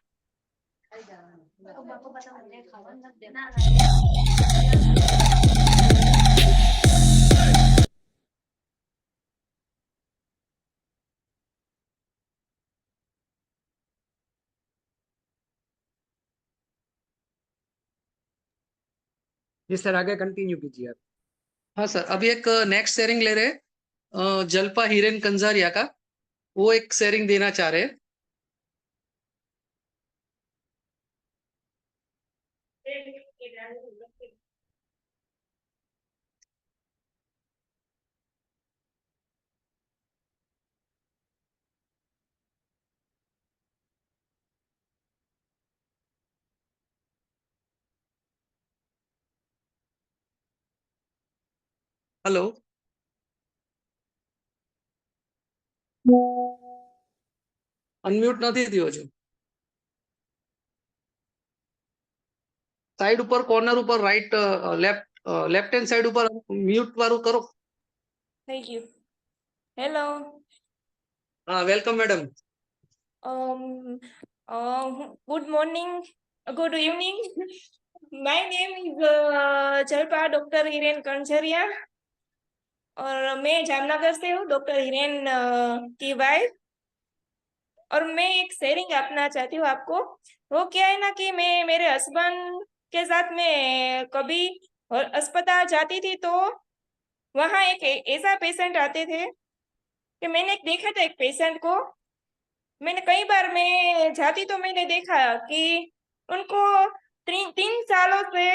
जी सर, आगे कंटिन्यू कीजिए आप। हाँ सर, अभी एक नेक्स्ट शेयरिंग ले रहे हैं जलपा हिरेन कंजारिया का, वो एक शेयरिंग देना चाह रहे हैं। हेलो, અનમ્યુટ નથી થયો છે, સાઈડ ઉપર કોર્નર ઉપર રાઈટ લેફ્ટ હેન્ડ સાઈડ ઉપર મ્યુટ વાળું કરો. થઈ ગયું. હેલો. હા, welcome madam. Good morning, good evening. My name is Jalpa doctor Hiren Kanjariya और मैं जामनगर से हूँ, डॉक्टर हिरेन की वाइफ। और मैं एक शेयरिंग अपना चाहती हूँ आपको। वो क्या है ना कि मैं मेरे हस्बैंड के साथ में कभी अस्पताल जाती थी तो वहाँ एक ऐसा पेशेंट आते थे कि मैंने देखा था एक पेशेंट को। मैंने कई बार मैं जाती तो मैंने देखा कि उनको 3 सालों से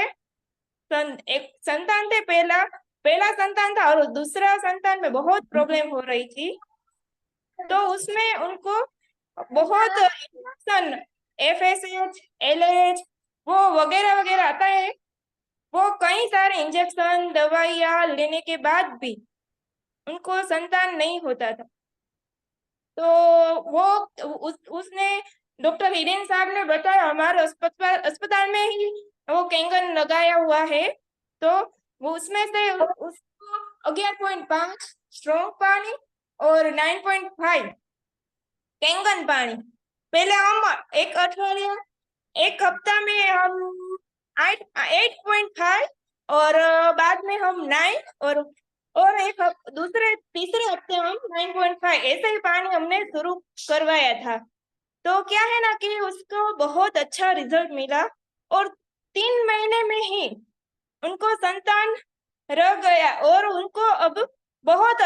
एक संतान थे, पहला पहला संतान था और दूसरा संतान में बहुत प्रॉब्लम हो रही थी। तो उसमें उनको बहुत इंजेक्शन, FSH, LH, वो वगैरह वगैरह आता है। वो कई सारे इंजेक्शन दवाइयाँ लेने के बाद भी उनको संतान नहीं होता था। तो वो उसने डॉक्टर हिरेन साहब ने बताया हमारे अस्पताल में ही वो कैंगन लगाया हुआ है। तो वो उसमें से उसको 11.5 स्ट्रॉन्ग पानी और 9.5 कैंगन पानी, पहले हम एक अठवाडिया एक हफ्ता में हम 8.5 और बाद में हम 9 और दूसरे तीसरे हफ्ते हम 9.5 ऐसे ही पानी हमने शुरू करवाया था। तो क्या है ना कि उसको बहुत अच्छा रिजल्ट मिला और 3 महीने में ही उनको संतान रह गया और उनको अब बहुत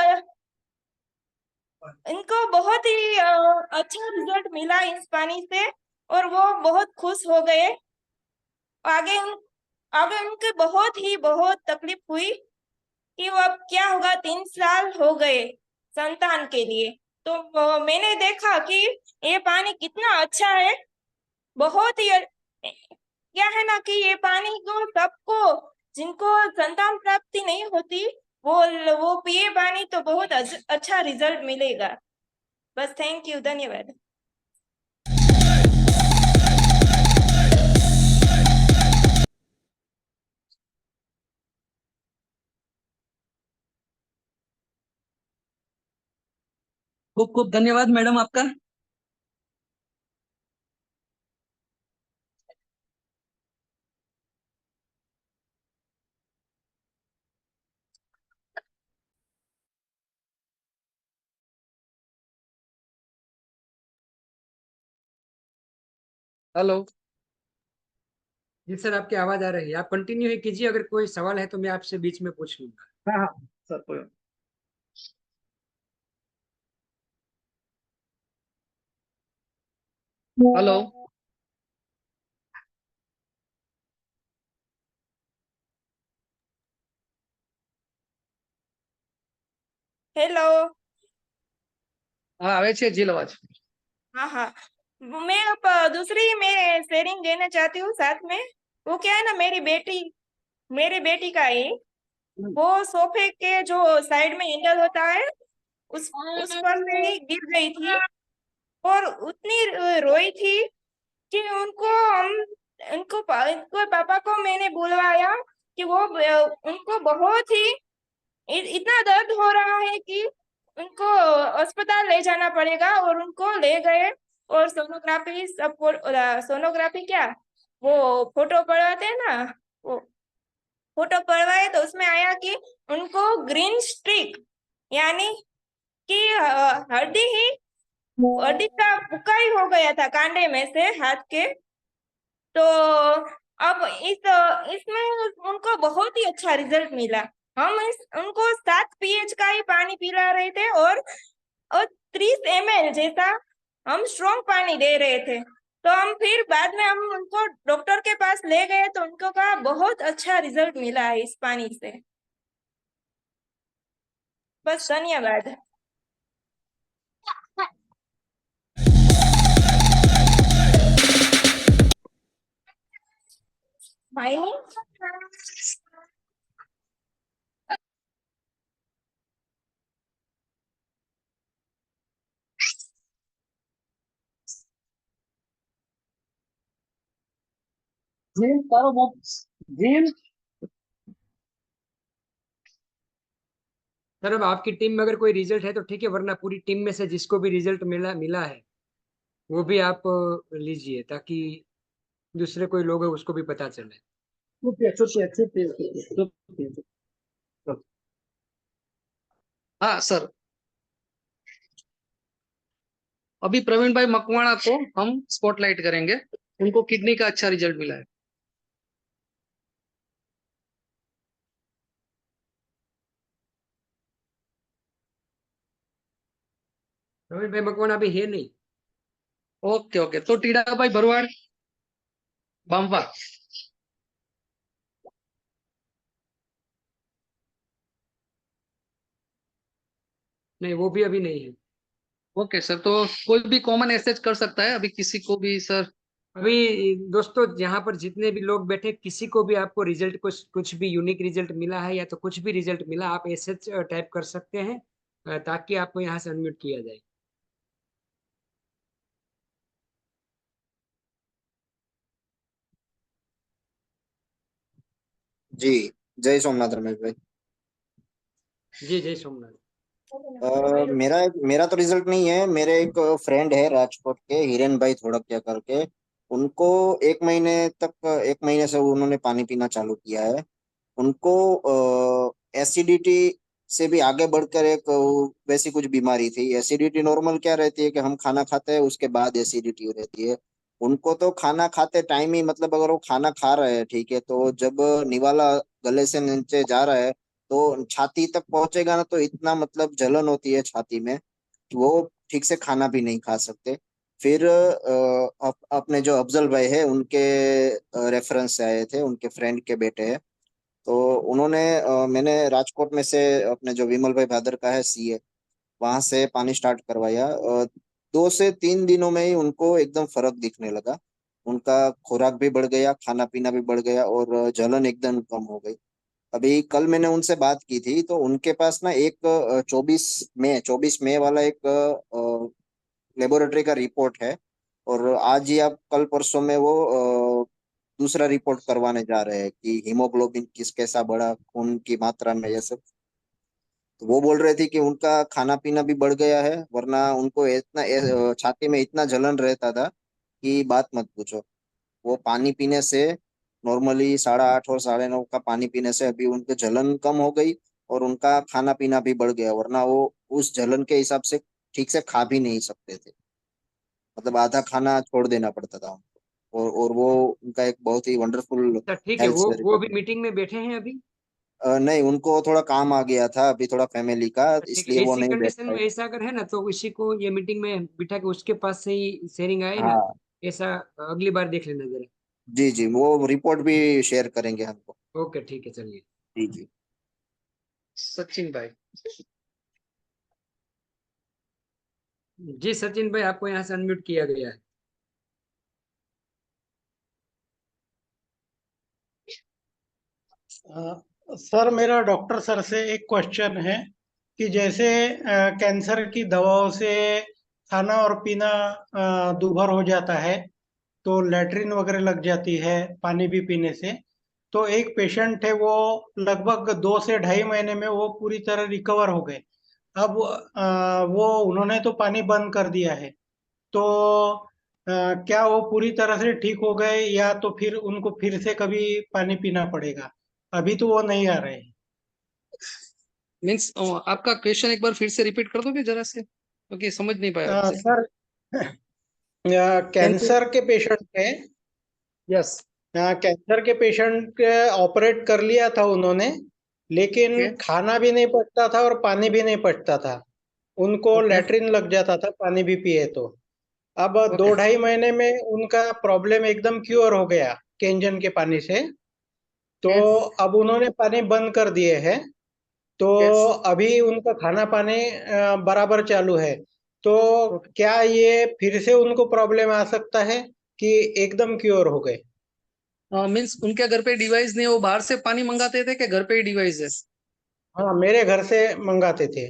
इनको बहुत ही अच्छा रिजल्ट मिला इस पानी से और वो बहुत खुश हो गए। आगे उनके बहुत तकलीफ हुई कि वो अब क्या होगा। 3 साल हो गए संतान के लिए। तो मैंने देखा कि ये पानी कितना अच्छा है। बहुत ही क्या है ना कि ये पानी को सबको, जिनको संतान प्राप्ति नहीं होती, वो पिए पानी तो बहुत अच्छा रिजल्ट मिलेगा। बस थैंक यू, धन्यवाद। खूब खूब धन्यवाद मैडम आपका। हेलो। जी सर, आपकी आवाज आ रही है, आप कंटिन्यू ही कीजिए। अगर कोई सवाल है तो मैं आपसे बीच में पूछ लूंगा। हाँ हाँ सर, कोई हेलो। हेलो। हाँ આવે છે જીલ અવાજ। हाँ हाँ, मैं अब दूसरी मैं शेयरिंग देना चाहती हूँ साथ में। वो क्या है ना, मेरी बेटी का है। वो सोफे के जो साइड में हैंडल होता है, उस पर से ही गिर गई थी और उतनी रोई थी कि उनको पापा को मैंने बुलवाया कि वो उनको बहुत ही इतना दर्द हो रहा है कि उनको अस्पताल ले जाना पड़ेगा। और उनको ले गए और सोनोग्राफी क्या, वो फोटो पड़वाते हैं ना, वो फोटो पड़वाए तो उसमें आया कि उनको ग्रीन स्ट्रिक, यानी कि हड्डी का बुकाई हो गया था कांडे में से हाथ के। तो अब इसमें उनको बहुत ही अच्छा रिजल्ट मिला। हम उनको 7 pH का ही पानी पिला रहे थे और 30 ml जैसा हम स्ट्रॉन्ग पानी दे रहे थे। तो हम फिर बाद में हम उनको डॉक्टर के पास ले गए तो उनको कहा बहुत अच्छा रिजल्ट मिला है इस पानी से। बस धन्यवाद। भाई જીન તારો જીન। सर, अब आपकी टीम में अगर कोई रिजल्ट है तो ठीक है, वरना पूरी टीम में से जिसको भी रिजल्ट मिला मिला है वो भी आप लीजिए, ताकि दूसरे कोई लोग हैं उसको भी पता चले। छुट्टी। हाँ सर, अभी प्रवीण भाई मकवाणा को हम स्पॉटलाइट करेंगे। उनको किडनी का अच्छा रिजल्ट मिला है। प्रवीण भाई मकवाना अभी है नहीं। ओके ओके, तो टीड़ा भाई भरवाड़ बांबा। नहीं, वो भी अभी नहीं है। ओके सर, तो कोई भी कॉमन एसेज कर सकता है अभी किसी को भी सर। अभी दोस्तों, यहाँ पर जितने भी लोग बैठे, किसी को भी आपको रिजल्ट कुछ भी यूनिक रिजल्ट मिला है या तो कुछ भी रिजल्ट मिला, आप ऐसे टाइप कर सकते हैं, ताकि आपको यहाँ से अनम्यूट किया जाए। जी। जय सोमनाथ रमेश भाई। जी, जय सोमनाथ। मेरा मेरा तो रिजल्ट नहीं है। मेरे एक फ्रेंड है राजकोट के, हिरेन भाई थोड़किया करके। उनको 1 महीने से उन्होंने पानी पीना चालू किया है। उनको एसिडिटी से भी आगे बढ़कर एक वैसी कुछ बीमारी थी। एसिडिटी नॉर्मल क्या रहती है कि हम खाना खाते हैं उसके बाद एसिडिटी रहती है। उनको तो खाना खाते टाइम ही, मतलब अगर वो खाना खा रहे हैं ठीक है, तो जब निवाला गले से नीचे जा रहा है तो छाती तक पहुंचेगा ना, तो इतना मतलब जलन होती है छाती में कि वो ठीक से खाना भी नहीं खा सकते। फिर अपने जो अफजल भाई है उनके रेफरेंस से आए थे, उनके फ्रेंड के बेटे हैं। तो उन्होंने मैंने राजकोट में से अपने जो विमल भाई भादर का है सीए, वहां से पानी स्टार्ट करवाया। 2 से 3 दिनों में ही उनको एकदम फर्क दिखने लगा। उनका खुराक भी बढ़ गया, खाना पीना भी बढ़ गया, और जलन एकदम कम हो गई। अभी कल मैंने उनसे बात की थी, तो उनके पास ना एक 24 मई वाला एक लेबोरेटरी का रिपोर्ट है। और आज या कल परसों में वो दूसरा रिपोर्ट करवाने जा रहे हैं कि हीमोग्लोबिन किस कैसा बढ़ा, खून की मात्रा में, ये सब। तो वो बोल रहे थे कि उनका खाना पीना भी बढ़ गया है, वरना उनको इतना छाती में इतना जलन रहता था कि बात मत पूछो। वो पानी पीने से, नॉर्मली 8:30 और 9:30 का पानी पीने से अभी उनके जलन कम हो गई, और उनका खाना पीना भी बढ़ गया, वरना वो उस जलन के हिसाब से ठीक से खा भी नहीं सकते थे। मतलब आधा खाना छोड़ देना पड़ता था उनको। और वो उनका एक बहुत ही वंडरफुल अच्छा ठीक है, हेल्थ से वो अभी रिकवरी। मीटिंग में बैठे हैं अभी। नहीं, उनको थोड़ा काम आ गया था अभी, थोड़ा फैमिली का, ठीक है, इसलिए वो ऐसी नहीं बैठ कंडीशन में पाए। ऐसा अगर है ना तो इसी को ये मीटिंग में बिठा के उसके पास से ही शेयरिंग आए ना, हाँ ऐसा अगली बार देख लेना जरा। जी जी, वो रिपोर्ट भी शेयर करेंगे हमको। ओके ठीक है, चलिए। जी जी। सचिन भाई। जी सचिन भाई, आपको यहाँ से अनम्यूट किया गया है। सर, मेरा डॉक्टर सर से एक क्वेश्चन है कि जैसे कैंसर की दवाओं से खाना और पीना दूभर हो जाता है, तो लैट्रिन वगैरह लग जाती है पानी भी पीने से। तो एक पेशेंट है, वो लगभग 2 से ढाई महीने में वो पूरी तरह रिकवर हो गए। अब वो उन्होंने तो पानी बंद कर दिया है, तो क्या वो पूरी तरह से ठीक हो गए, या तो फिर उनको फिर से कभी पानी पीना पड़ेगा? अभी तो वो नहीं आ रहे हैं। मीन्स आपका क्वेश्चन एक बार फिर से रिपीट कर दोगे जरा से, क्योंकि समझ नहीं पाया एग्जैक्टली। Sir, cancer. कैंसर के पेशेंट है। यस। कैंसर के पेशेंट ऑपरेट कर लिया था उन्होंने, लेकिन ओके। खाना भी नहीं पचता था और पानी भी नहीं पचता था। उनको ओके। लैट्रिन लग जाता था पानी भी पिए तो। अब ओके। 2 ढाई महीने में उनका प्रॉब्लम एकदम क्योर हो गया केंजन के पानी से। तो अब उन्होंने पानी बंद कर दिए हैं, तो यस। अभी उनका खाना पानी बराबर चालू है। तो ओके। क्या ये फिर से उनको प्रॉब्लम आ सकता है कि एकदम क्योर हो गए? मीन्स उनके घर पे डिवाइस नहीं है, वो बाहर से पानी मंगाते थे कि घर पे ही डिवाइस है? हाँ, मेरे घर से मंगाते थे।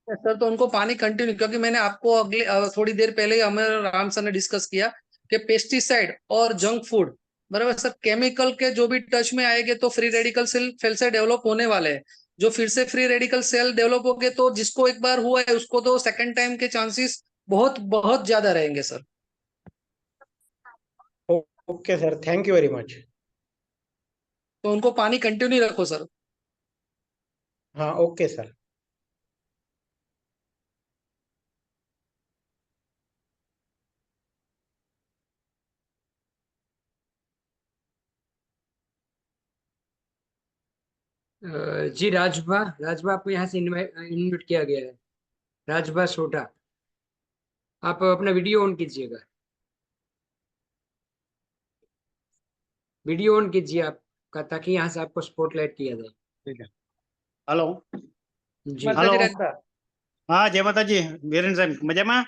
सर तो उनको पानी कंटिन्यू, क्योंकि मैंने आपको अगले थोड़ी देर पहले ही हमें राम सर ने डिस्कस किया कि पेस्टिसाइड और जंक फूड, बराबर सर, केमिकल के जो भी टच में आएंगे तो फ्री रेडिकल सेल फिर से डेवलप होने वाले हैं। जो फिर से फ्री रेडिकल सेल डेवलप हो गए तो जिसको एक बार हुआ है उसको तो सेकंड टाइम के चांसेस बहुत बहुत ज्यादा रहेंगे sir. Okay sir, thank you very much. तो उनको पानी कंटिन्यू रखो सर। हाँ, ओके सर। जी राजभा, राजभा आपको यहाँ से इनवाइट किया गया है। राजभा सोढा, आप अपना वीडियो ऑन कीजिएगा। वीडियो ऑन कीजिए आपका, ताकि यहाँ से आपको स्पॉटलाइट किया जाए। ठीक है। हेलो। जी हेलो। માતાજી રાજભા। હા, જય માતાજી વીરેન સાહેબ, મજામાં?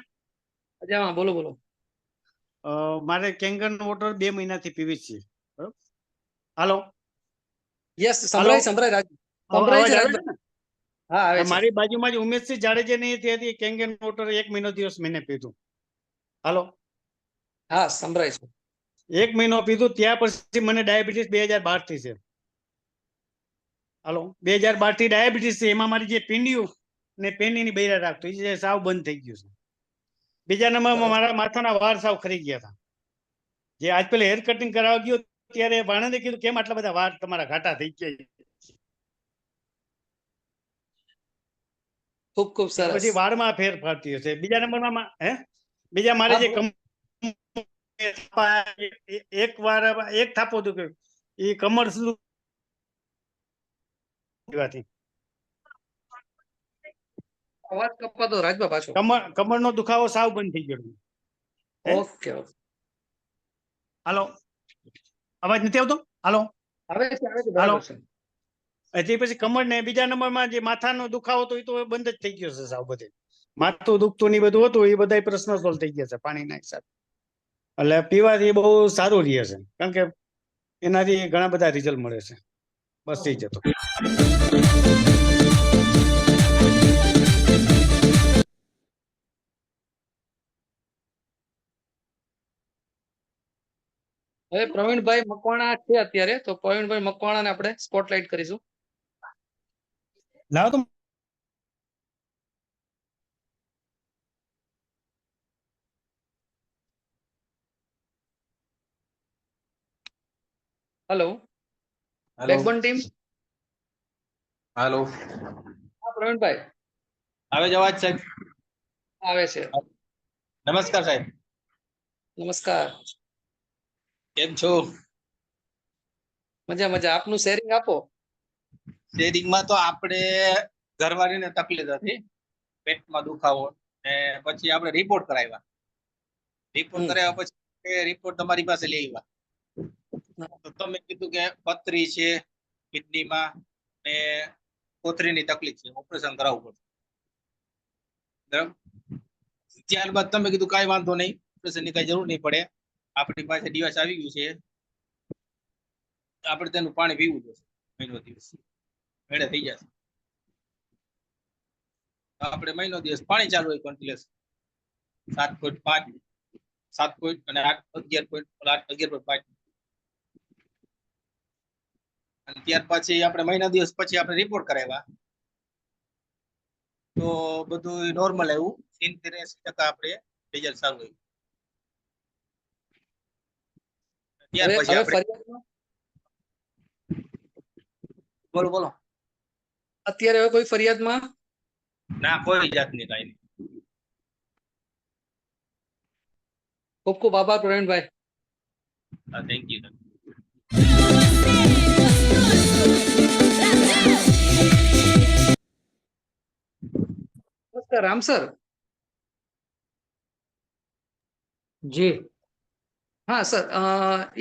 અચ્છા હા, બોલો બોલો। મારે કેંગન વોટર 2 મહિનાથી પીવી જ છે, બરોબર? હાલો યસ, હાલો, સંભળાય સંભળાય રાજ, સંભળાય અવાજ છે આવે રાજભા। છે ને? હા આવે છે। મારી બાજુમાં જ ઉમેશસિંહ જાડેજાની ત્યાંથી કેંગન વોટર 1 મહિનો દિવસ મેને પીધું. હાલો, હા સંભળાય છે। 1 મહિનો પીધું, ત્યાં પછી મને ડાયાબિટીસ 2012 થી છે. હાલો, 2012 થી ડાયાબિટીસ છે. એમાં મારી જે પીંડિયું ને પેનીની બૈરા રાખતો એ સાવ બંધ થઈ ગયું છે. બીજા નંબરમાં મારા માથાના વાળ સાવ ખરી ગયા હતા. જે આજ પેલા હેર કટિંગ કરાવવા ગયો ત્યારે ભાણેજે કીધું કેમ આટલા બધા વાળ તમારા ઘાટા થઈ ગયા? ખૂબ ખૂબ સરસ। પછી વાળમાં ફેરફાર થયો છે. બીજા નંબરમાં બીજા મારે હા જે એક વાર એક થાપો દુખ્યો એ કમર સુધી અવાજ કપાતો રાજભા પાછો। કમરનો દુખાવો સાવ બંધ થઈ ગયો. ઓકે ઓકે હાલો, અવાજ નથી આવતો? હાલો આવે છે હાલો. બરાબર છે. હજી પછી કમર ને બીજા નંબરમાં જે માથાનો દુખાવો હતો એ તો બંધ જ થઈ ગયો છે સાવ બધે. માથું દુખતું ને બધું હતું એ બધા પ્રશ્ન સોલ્વ થઈ ગયા છે પાણીના હિસાબે. એટલે પીવાથી બહુ સારું રહે છે, કારણ કે એનાથી ઘણા બધા રિઝલ્ટ મળે છે. બસ થઈ જતો. હવે પ્રવીણભાઈ મકવાણા છે અત્યારે, તો પ્રવીણભાઈ મકવાણાને આપણે સ્પોટલાઇટ કરીશું. લાવો તો હેલો બેકબોન ટીમ. હાલો, હા પ્રવીણભાઈ આવે છે અવાજ સાહેબ? આવે છે. નમસ્કાર સાહેબ, નમસ્કાર. કેમ છો? મજા મજા. આપનું શેરિંગ આપો. શેરિંગમાં તો આપણે ઘરવાળીને તકલીફ હતી, પેટમાં દુખાવો, ને પછી આપણે રિપોર્ટ કરાવ્યા. રિપોર્ટ કરાવ્યા પછી રિપોર્ટ તમારી પાસે લઈ આવ્યા, તો તમે કીધું કે પથરી છે કિડનીમાં ને કોથળીની તકલીફ છે, ઓપરેશન કરાવવું પડશે. ત્યારબાદ તમે કીધું કાંઈ વાંધો નહીં, ઓપરેશનની કાંઈ જરૂર નહીં પડે, આપણી પાસે દિવસ આવી ગયું છે, આપણે તેનું પાણી પીવું જોઈએ મહિનો દિવસ મેળે થઈ જશે. આપણે મહિનો દિવસ પાણી ચાલુ હોય કન્ટિન્યુઅસ 7.5 7 અને 11.5. અને ત્યાર પછી આપણે મહિના દિવસ પછી આપણે રિપોર્ટ કરાવ્યા, તો બધું નોર્મલ આવ્યું. 83% આપણે રિઝલ્ટ સારું આવ્યું. ત્યાર પછી આપણે બોલો બોલો. અત્યારે હવે કોઈ ફરિયાદમાં ના, કોઈ જાતની કાંઈ નહીં. ખૂબ ખૂબ આભાર પ્રવીણભાઈ. હા, થેન્ક યુ. नमस्कार राम सर. जी हाँ सर,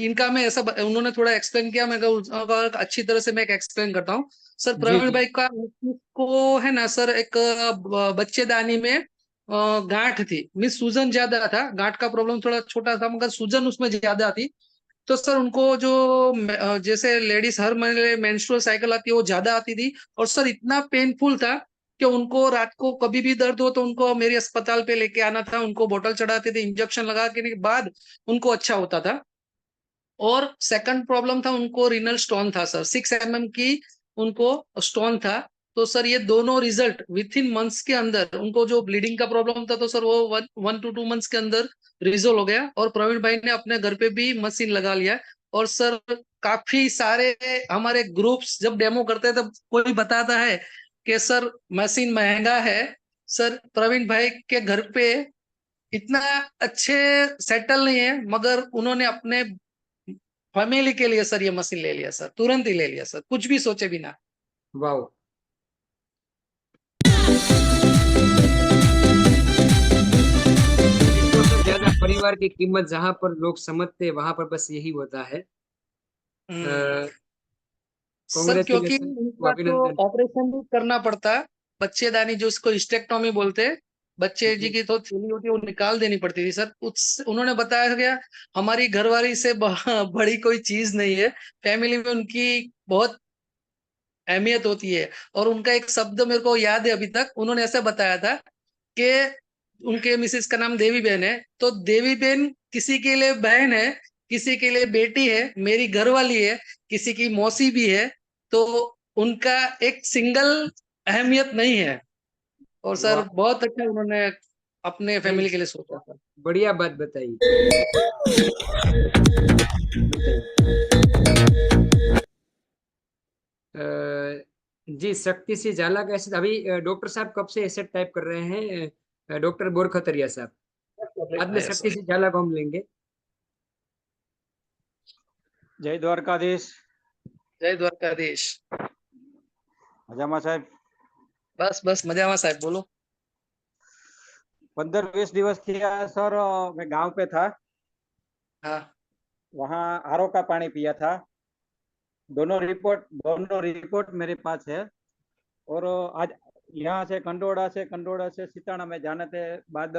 इनका मैं ऐसा उन्होंने थोड़ा एक्सप्लेन किया, मैं अच्छी तरह से मैं एक्सप्लेन करता हूँ सर. प्रवीण भाई का को है ना सर, एक बच्चेदानी में गांठ थी, मीन्स सूजन ज्यादा था. गांठ का प्रॉब्लम थोड़ा छोटा था मगर सूजन उसमें ज्यादा थी. तो सर उनको जो जैसे लेडीज हर महीने मेंस्ट्रुअल साइकिल आती है वो ज्यादा आती थी, और सर इतना पेनफुल था कि उनको रात को कभी भी दर्द हो तो उनको मेरे अस्पताल पे लेके आना था. उनको बोतल चढ़ाते थे, इंजेक्शन लगा के बाद उनको अच्छा होता था. और सेकंड प्रॉब्लम था, उनको रीनल स्टोन था सर, 6 mm की उनको स्टोन था. तो सर ये दोनों रिजल्ट विथ इन मंथ्स के अंदर, उनको जो ब्लीडिंग का प्रॉब्लम था तो सर वो 1 to 2 मंथ्स के अंदर रिजोल्व हो गया. और प्रवीण भाई ने अपने घर पे भी मशीन लगा लिया. और सर काफी सारे हमारे ग्रुप्स जब डेमो करते हैं तब कोई बताता है कि सर मशीन महंगा है, सर प्रवीण भाई के घर पे इतना अच्छे सेटल नहीं है, मगर उन्होंने अपने फैमिली के लिए सर ये मशीन ले लिया सर, तुरंत ही ले लिया सर, कुछ भी सोचे बिना. वाह. ज्यादा परिवार की कीमत जहां पर लोग समझते हैं वहां पर बस यही होता है. सर क्योंकि तो ऑपरेशन भी करना पड़ता, बच्चेदानी जो इसको हिस्टेक्टोमी बोलते हैं, बच्चे जी की तो थैली होती है वो निकाल देनी पड़ती थी सर. उन्होंने बताया गया हमारी घरवाली से बड़ी कोई चीज नहीं है, फैमिली में उनकी बहुत अहमियत होती है. और उनका एक शब्द मेरे को याद है अभी तक, उन्होंने ऐसा बताया था कि उनके मिसेस का नाम देवी बहन है, तो देवी बहन किसी के लिए बहन है, किसी के लिए बेटी है, मेरी घरवाली है, किसी की मौसी भी है, तो उनका एक सिंगल अहमियत नहीं है. और सर बहुत अच्छा उन्होंने अपने फैमिली के लिए सोचा था. बढ़िया बात बताई. जी शक्ति सिंह झाला का एसेट अभी डॉक्टर साहब कब से एसेट टाइप कर रहे हैं? डॉक्टर बोरखतरिया साहब. बाद में शक्ति सिंह झाला को हम लेंगे. जय द्वारकाधीश. जय द्वारकाधीश. મજામાં સાહેબ? બસ બસ મજામાં સાહેબ, બોલો. 15-20 दिवस किया सर। मैं गांव पे था, हाँ वहाँ आरओ का पानी पिया था। दोनों रिपोर्ट मेरे पास है। और आज यहाँ से कंडोड़ा से सिताना में जाने के बाद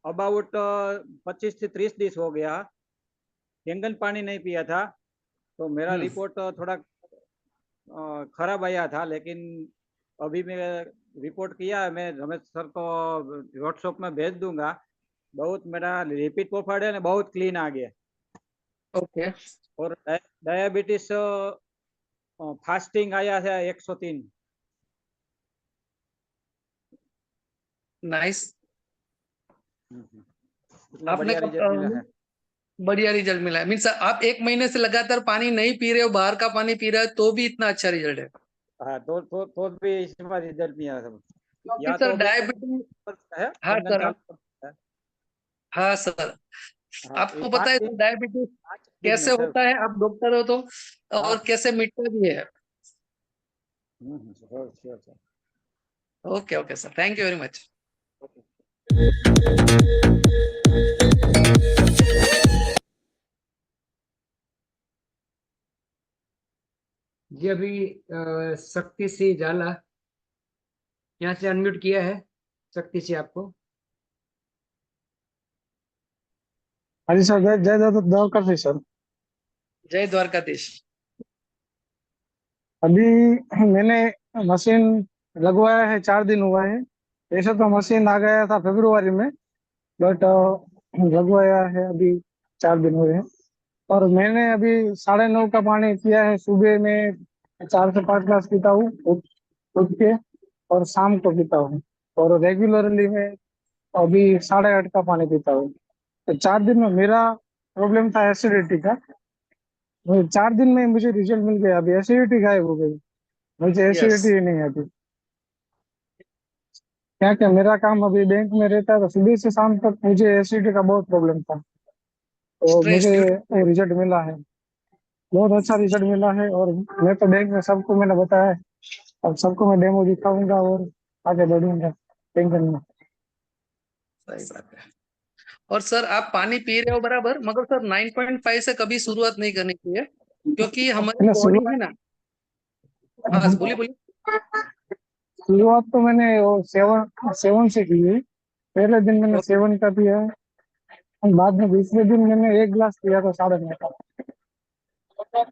अबाउट 25 से 30 दिन हो गया, केंगन पानी नहीं पिया था। तो मेरा रिपोर्ट थोड़ा खराब आया था, लेकिन अभी मैं रिपोर्ट किया है, मैं रमेश सर को व्हाट्सएप में भेज दूंगा। बहुत मेरा रिपीट प्रोफाइल है ना, बहुत क्लीन आ गया। ओके और डायबिटीज फास्टिंग आया है 103। नाइस। इतना आपने बढ़िया कब रिजल्ट मिला है। बढ़िया रिजल्ट मिला है? मीन्स आप 1 महीने से लगातार पानी नहीं पी रहे हो, बाहर का पानी पी रहे हो, तो भी इतना अच्छा रिजल्ट है? हाँ, तो भी इसमें रिजल्ट नहीं आया सब। क्योंकि या सर तो अभी डायबिटीज, है हाँ कंगन सर, चालू है। हाँ सर, हाँ, ये आपको पता 5 है दिन सर डायबिटीज 5 दिन में कैसे सर। होता है? आप डॉक्टर हो तो, हाँ, और कैसे मिटता भी है? Sure sure sir. Okay okay sir, thank you very much. जी अभी शक्ति सिंह जाला यहाँ से अनम्यूट किया है। शक्ति सिंह आपको। हाँ जी सर, जय जय द्वारकाधीश सर। जय द्वारकाधीश। अभी मैंने मशीन लगवाया है, 4 दिन हुआ है। ऐसे तो मशीन आ गया था फरवरी में, बट लगवाया है अभी 4 दिन हुए हैं। और मैंने अभी 9:30 का पानी किया है। सुबह में 4 से 5 ग्लास पीता हूँ उठ के, और शाम को पीता हूँ। और रेगुलरली मैं अभी 8:30 का पानी पीता हूँ। तो 4 दिन में मेरा प्रॉब्लम था एसिडिटी का, वो 4 दिन में मुझे रिजल्ट मिल गया। अभी एसिडिटी गायब हो गई, मुझे यस, एसिडिटी ही नहीं आती। क्या क्या मेरा काम अभी बैंक में रहता है, तो सुबह से शाम तक मुझे एसिडिटी का बहुत प्रॉब्लम था। तो स्ट्रेस मुझे ड्यू वो रिजल्ट मिला है, बहुत अच्छा रिजल्ट मिला है। और मैं तो बैंक में सबको मैंने बताया है, अब सबको मैं डेमो दिखाऊंगा और आगे बढ़ूंगा टेंशन में। सही बात है। और सर आप पानी पी रहे हो बराबर, मगर सर 9.5 से कभी शुरुआत नहीं करनी चाहिए, क्योंकि हमारी मैंने बॉडी है ना। हाँ बोलिए बोलिए। शुरुआत तो मैंने वो 7 से की है। पहले दिन मैंने ओके 7 का पिया है, और बाद में दूसरे दिन मैंने 1 गिलास पिया था 9:30 का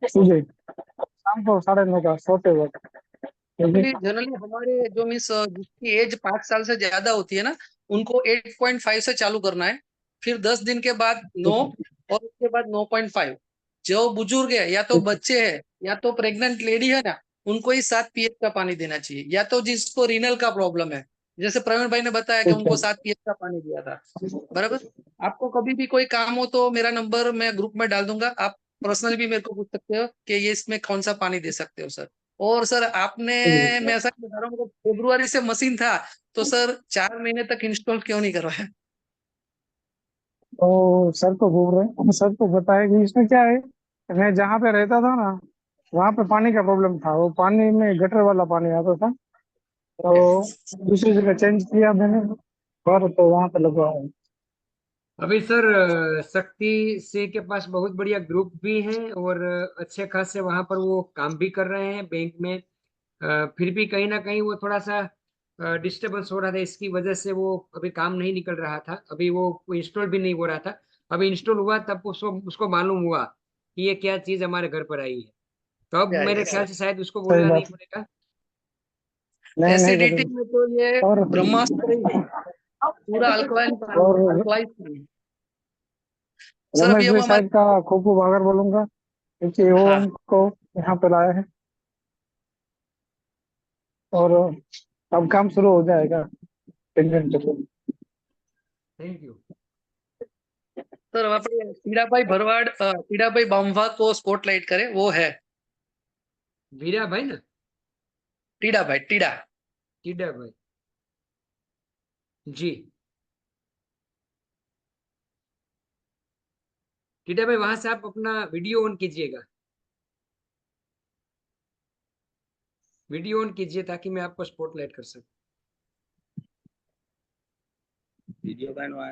सुबह, शाम को 9:30 का सोते वक्त। जनरली जनरली हमारे जो मिस जिसकी एज 5 साल से ज्यादा होती है ना, उनको 8.5 से चालू करना है, फिर 10 दिन के बाद 9, और उसके बाद 9.5। जो बुजुर्ग है या तो बच्चे हैं या तो प्रेग्नेंट लेडी है ना, उनको ही 7 pH का पानी देना चाहिए, या तो जिसको रीनल का प्रॉब्लम है, जैसे प्रवीण भाई ने बताया कि उनको 7 pH का पानी दिया था। बराबर। आपको कभी भी कोई काम हो तो मेरा नंबर मैं ग्रुप में डाल दूंगा, आप पर्सनली भी मेरे को पूछ सकते हो कि ये इसमें कौन सा पानी दे सकते हो सर। और सर आपने, मैं ऐसा बता रहा हूँ, फरवरी से मशीन था, तो सर 4 महीने तक इंस्टॉल क्यों नहीं करवाया? तो सर को बोल रहे हैं, सर को बताया कि इसमें क्या है, मैं जहाँ पे रहता था ना, वहाँ पे पानी का प्रॉब्लम था। वो पानी में गटर वाला पानी आता था, तो ओके। दूसरी जगह चेंज किया मैंने, और तो वहाँ पे लगवाया। अभी सर शक्ति सिंह के पास बहुत बढ़िया ग्रुप भी है, और अच्छे खासे वहां पर वो काम भी कर रहे हैं बैंक में। फिर भी कहीं ना कहीं वो थोड़ा सा डिस्टरबेंस हो रहा था, इसकी वजह से वो अभी काम नहीं निकल रहा था। अभी वो इंस्टॉल भी नहीं हो रहा था। अभी इंस्टॉल हुआ तब उसको उसको मालूम हुआ कि ये क्या चीज हमारे घर पर आई है। तो अब मेरे यस ख्याल सर, से शायद उसको सही बोलना नहीं बात। पड़ेगा। नहीं नहीं एसिडिटी करेंगे। में तो ये और ब्रह्मास्त्र ही है, पूरा अल्कलाइन पानी है, और अल्कलाइन पानी। सर रमेश अभी अब भाई हमारे, साहब का खूब खूब आभार बोलूंगा, क्योंकि वो हाँ हमको यहाँ पे लाया है। और अब काम शुरू हो जाएगा टेंशन से। Thank you. सर આપણે પીડાભાઈ ભરવાડ, પીડાભાઈ બામભા को स्पॉटलाइट करे, वो है वीरा भाई ना, टीडाभाई, टीडा। टीडा भाई जी। टीडा भाई वहां से आप अपना वीडियो ऑन कीजिएगा, वीडियो ऑन कीजिए ताकि मैं आपको स्पॉटलाइट कर सकूं। વિડિયો કાઢવા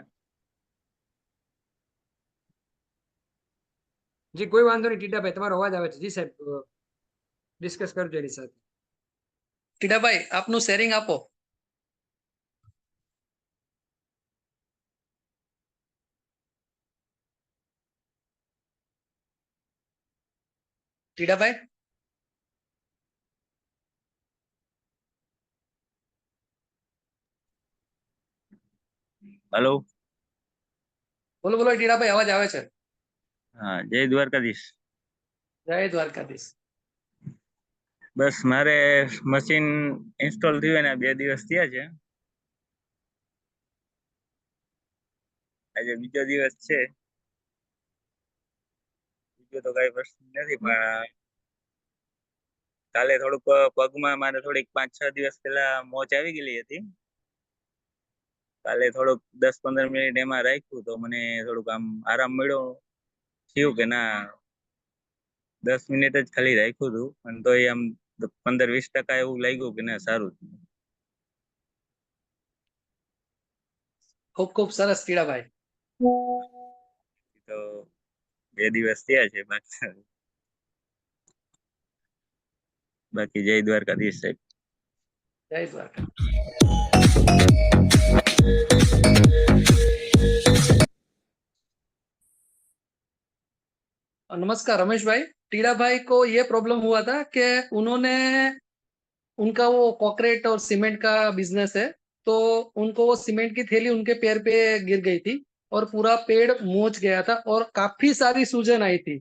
जी कोई वांधो नहीं टीटा भाई તમારો અવાજ આવે છે જી સાહેબ ડિસ્કસ કરજો એની સાથે ટીડાભાઈ આપનું શેરિંગ આપો ટીડાભાઈ હેલો બોલો બોલો ટીડાભાઈ અવાજ આવે છે હા જય દ્વારકાધીશ જય દ્વારકાધીશ બસ મારે મશીન ઇન્સ્ટોલ થયું ને 2 દિવસ થયા છે આજે બીજો દિવસ છે બીજો તો કઈ પ્રશ્ન નથી પણ કાલે થોડુંક પગમાં મારે થોડીક 5-6 દિવસ પહેલા મોચ આવી ગયેલી હતી કાલે થોડુંક 10-15 મિનિટ એમાં રાખ્યું તો મને થોડુંક આમ આરામ મળ્યો થયું કે ના 10 મિનિટ જ ખાલી રાખ્યું હતું અને તો આમ 15-20% એવું લાગ્યું કે ના સારું ખૂબ ખૂબ સરસ ટીડાભાઈ તો 2 દિવસ થયા છે બાકી જય દ્વારકાધીશ સાહેબ જય દ્વારકા नमस्कार रमेश भाई टीड़ा भाई को ये प्रॉब्लम हुआ था कि उन्होंने उनका वो कॉन्क्रीट और सीमेंट का बिजनेस है तो उनको वो सीमेंट की थैली उनके पैर पे गिर गई थी और पूरा पेड़ मोच गया था और काफी सारी सूजन आई थी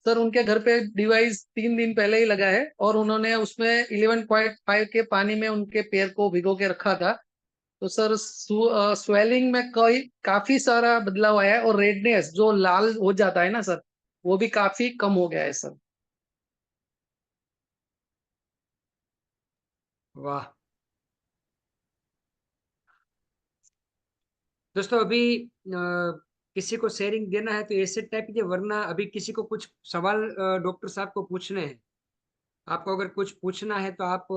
सर उनके घर पे डिवाइस 3 दिन पहले ही लगा है और उन्होंने उसमें 11.5 के पानी में उनके पैर को भिगो के रखा था तो सर स्वेलिंग में काफी सारा बदलाव आया है और रेडनेस जो लाल हो जाता है ना सर वो भी काफी कम हो गया है सर वाह दोस्तों अभी किसी को शेयरिंग देना है तो ऐसे टाइप के वरना अभी किसी को कुछ सवाल डॉक्टर साहब को पूछने हैं आपको अगर कुछ पूछना है तो आप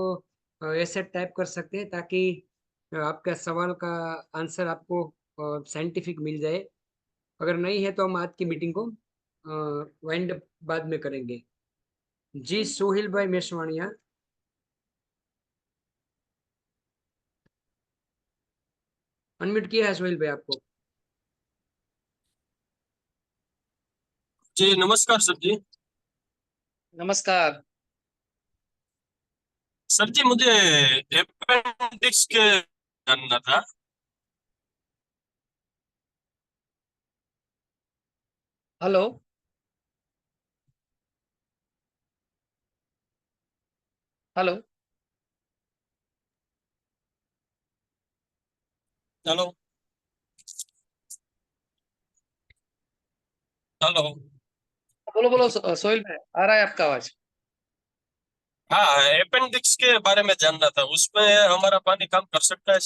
ऐसे टाइप कर सकते हैं ताकि आपका सवाल का आंसर आपको साइंटिफिक मिल जाए अगर नहीं है तो हम आज की मीटिंग को वाइंड अप बाद में करेंगे जी सोहिल भाई मेशवाणिया अनम्यूट किया है सोहिल भाई आपको जी नमस्कार सर जी नमस्कार सर जी मुझे अपेंडिक्स के जानना था हेलो हेलो हेलो हेलो बोलो बोलो सोहिल भाई आ रहा है आपका आवाज हाँ अपेंडिक्स के बारे में जानना था उसमें हमारा पानी काम कर सकता है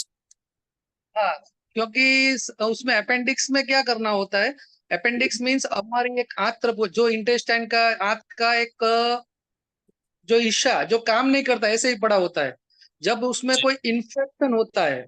हाँ क्योंकि उसमें अपेंडिक्स में क्या करना होता है अपेंडिक्स मींस हमारी एक आंत्र जो इंटेस्टाइन का आंत का एक जो हिस्सा जो काम नहीं करता ऐसे ही पड़ा होता है जब उसमें कोई इन्फेक्शन होता है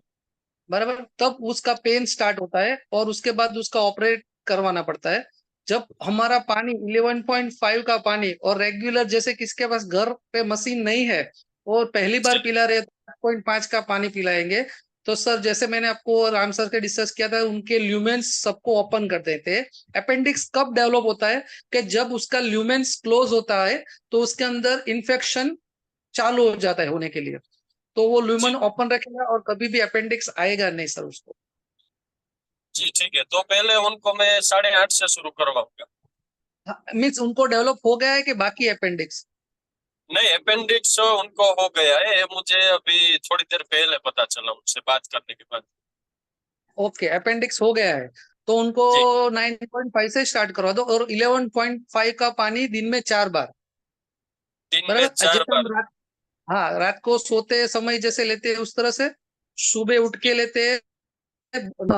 बराबर तब उसका पेन स्टार्ट होता है और उसके बाद उसका ऑपरेट करवाना पड़ता है जब हमारा पानी 11.5 का पानी और रेगुलर जैसे किसके पास घर पे मशीन नहीं है और पहली बार पिला रहे 8.5 का पानी पिलाएंगे तो सर जैसे मैंने आपको राम सर के डिस्कस किया था उनके ल्यूमेंस सबको ओपन कर देते हैं अपेंडिक्स कब डेवलप होता है कि जब उसका ल्यूमेंस क्लोज होता है तो उसके अंदर इन्फेक्शन चालू हो जाता है होने के लिए तो वो ल्यूमन ओपन रखेगा और कभी भी अपेंडिक्स आएगा नहीं सर उसको जी ठीक है तो पहले उनको मैं 8.5 से शुरू करवाऊंगा मीन्स उनको डेवलप हो गया है कि बाकी अपेंडिक्स नहीं अपेंडिक्स उनको हो गया है मुझे अभी थोड़ी देर पहले पता चला उनसे बात करने के बाद ओके अपेंडिक्स हो गया है तो उनको 9.5 से स्टार्ट करवा दो और 11.5 का पानी दिन में 4 बार दिन में 4 जैसे हम बार हाँ रात को सोते समय जैसे लेते हैं उस तरह से सुबह उठ के लेते हैं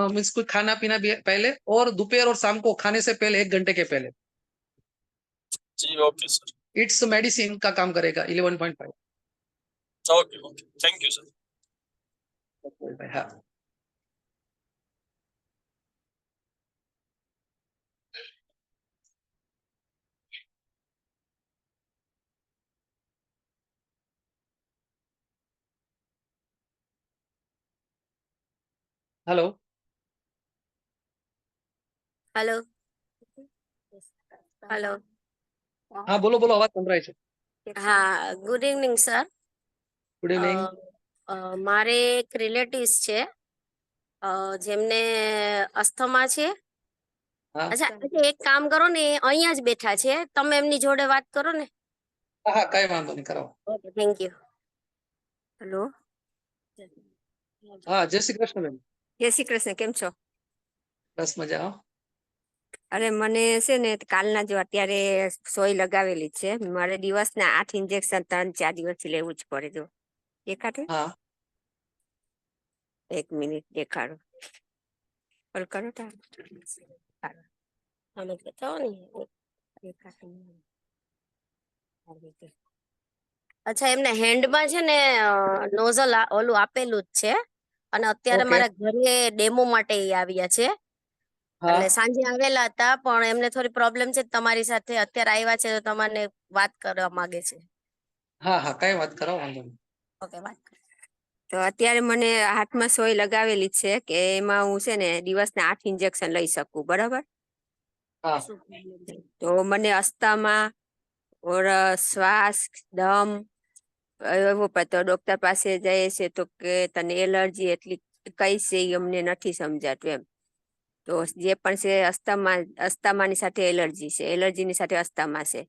मीन्स कुछ खाना पीना भी पहले और दोपहर और शाम को खाने से पहले 1 घंटे के पहले जी ओके सर इट्स मेडिसिन का काम करेगा 11.5 okay okay thank you sir हाँ હેલો. હેલો હેલો હા બોલો બોલો, અવાજ સંભળાય છે. હા, good evening sir. Good evening. મારે એક રિલેટિવ્સ છે જેમને અસ્થમા છે. હા અચ્છા, એક કામ કરો ને, એ અહીંયા જ બેઠા છે, તમે એમની જોડે વાત કરો ને. હા હા, કઈ વાંધો નહીં, કરાવો. Okay, thank you. હેલો. હા, જય શ્રી કૃષ્ણ બેન. જય શ્રી કૃષ્ણ, કેમ છો? બસ મજા. હો. અરે મને છે ને કાલના જો અત્યારે સોય લગાવેલી છે, મારે દિવસના 8 ઇન્જેક્શન 3-4 દિવસથી લેવું જ પડે. જો દેખાતું? હા. એક મિનિટ દેખાડો. કોલ કરો તા. આને બતાવો ને. દેખાતું નહીં. અચ્છા, એમને હેન્ડમાં છે ને નોઝલ ઓલું આપેલું જ છે, અને અત્યારે ઓકે. મારા ઘરે ડેમો માટે ઈ આવ્યા છે. હા એટલે સાંજે આવેલા હતા, પણ એમને થોડી પ્રોબ્લેમ છે. તમારી સાથે અત્યારે આવ્યા છે તો તમારે વાત કરવા માંગે છે. હા હા, કઈ વાત કરો, વાંધો નહીં. ઓકે, વાત કરો. તો અત્યારે મને હાથમાં સોય લગાવેલી છે કે એમાં હું છે ને દિવસના 8 ઇન્જેક્શન લઈ શકું, બરાબર? હા. તો મને અસ્થમા ઓર શ્વાસ, દમ એવું, તો ડોક્ટર પાસે જઈએ છે તો કે તને એલર્જી એટલી કઈ છે એ અમને નથી સમજાતું એમ. તો જે પણ છે અસ્થમાની સાથે એલર્જી છે, એલર્જીની સાથે અસ્થમા છે.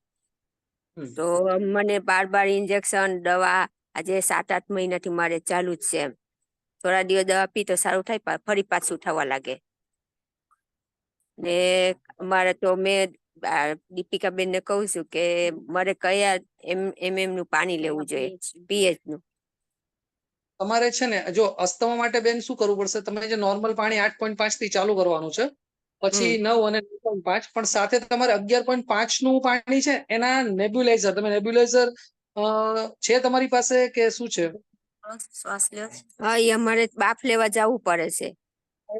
તો મને બાર ઇન્જેક્શન દવા આજે 7-8 મહિનાથી મારે ચાલુ જ છે એમ. થોડા દિવસ દવા પી તો સારું થાય, ફરી પાછું થવા લાગે. ને મારે તો મેં દીપિકાબેન ને કહું છું કે મારે કયા નું પાણી લેવું જોઈએ, પીએચ નું. તમારે છે ને જો અસ્થમા માટે બેન શું કરવું પડશે, તમે જે નોર્મલ પાણી 8.5 થી ચાલુ કરવાનું છે, પછી 9 અને 9.5, પણ સાથે તમારે 11.5 નું પાણી છે, એના નેબ્યુલાઇઝર, તમે નેબ્યુલાઇઝર છે તમારી પાસે કે શું છે? શ્વાસ લ્યો. હા, એ અમારે બાફ લેવા જવું પડે છે.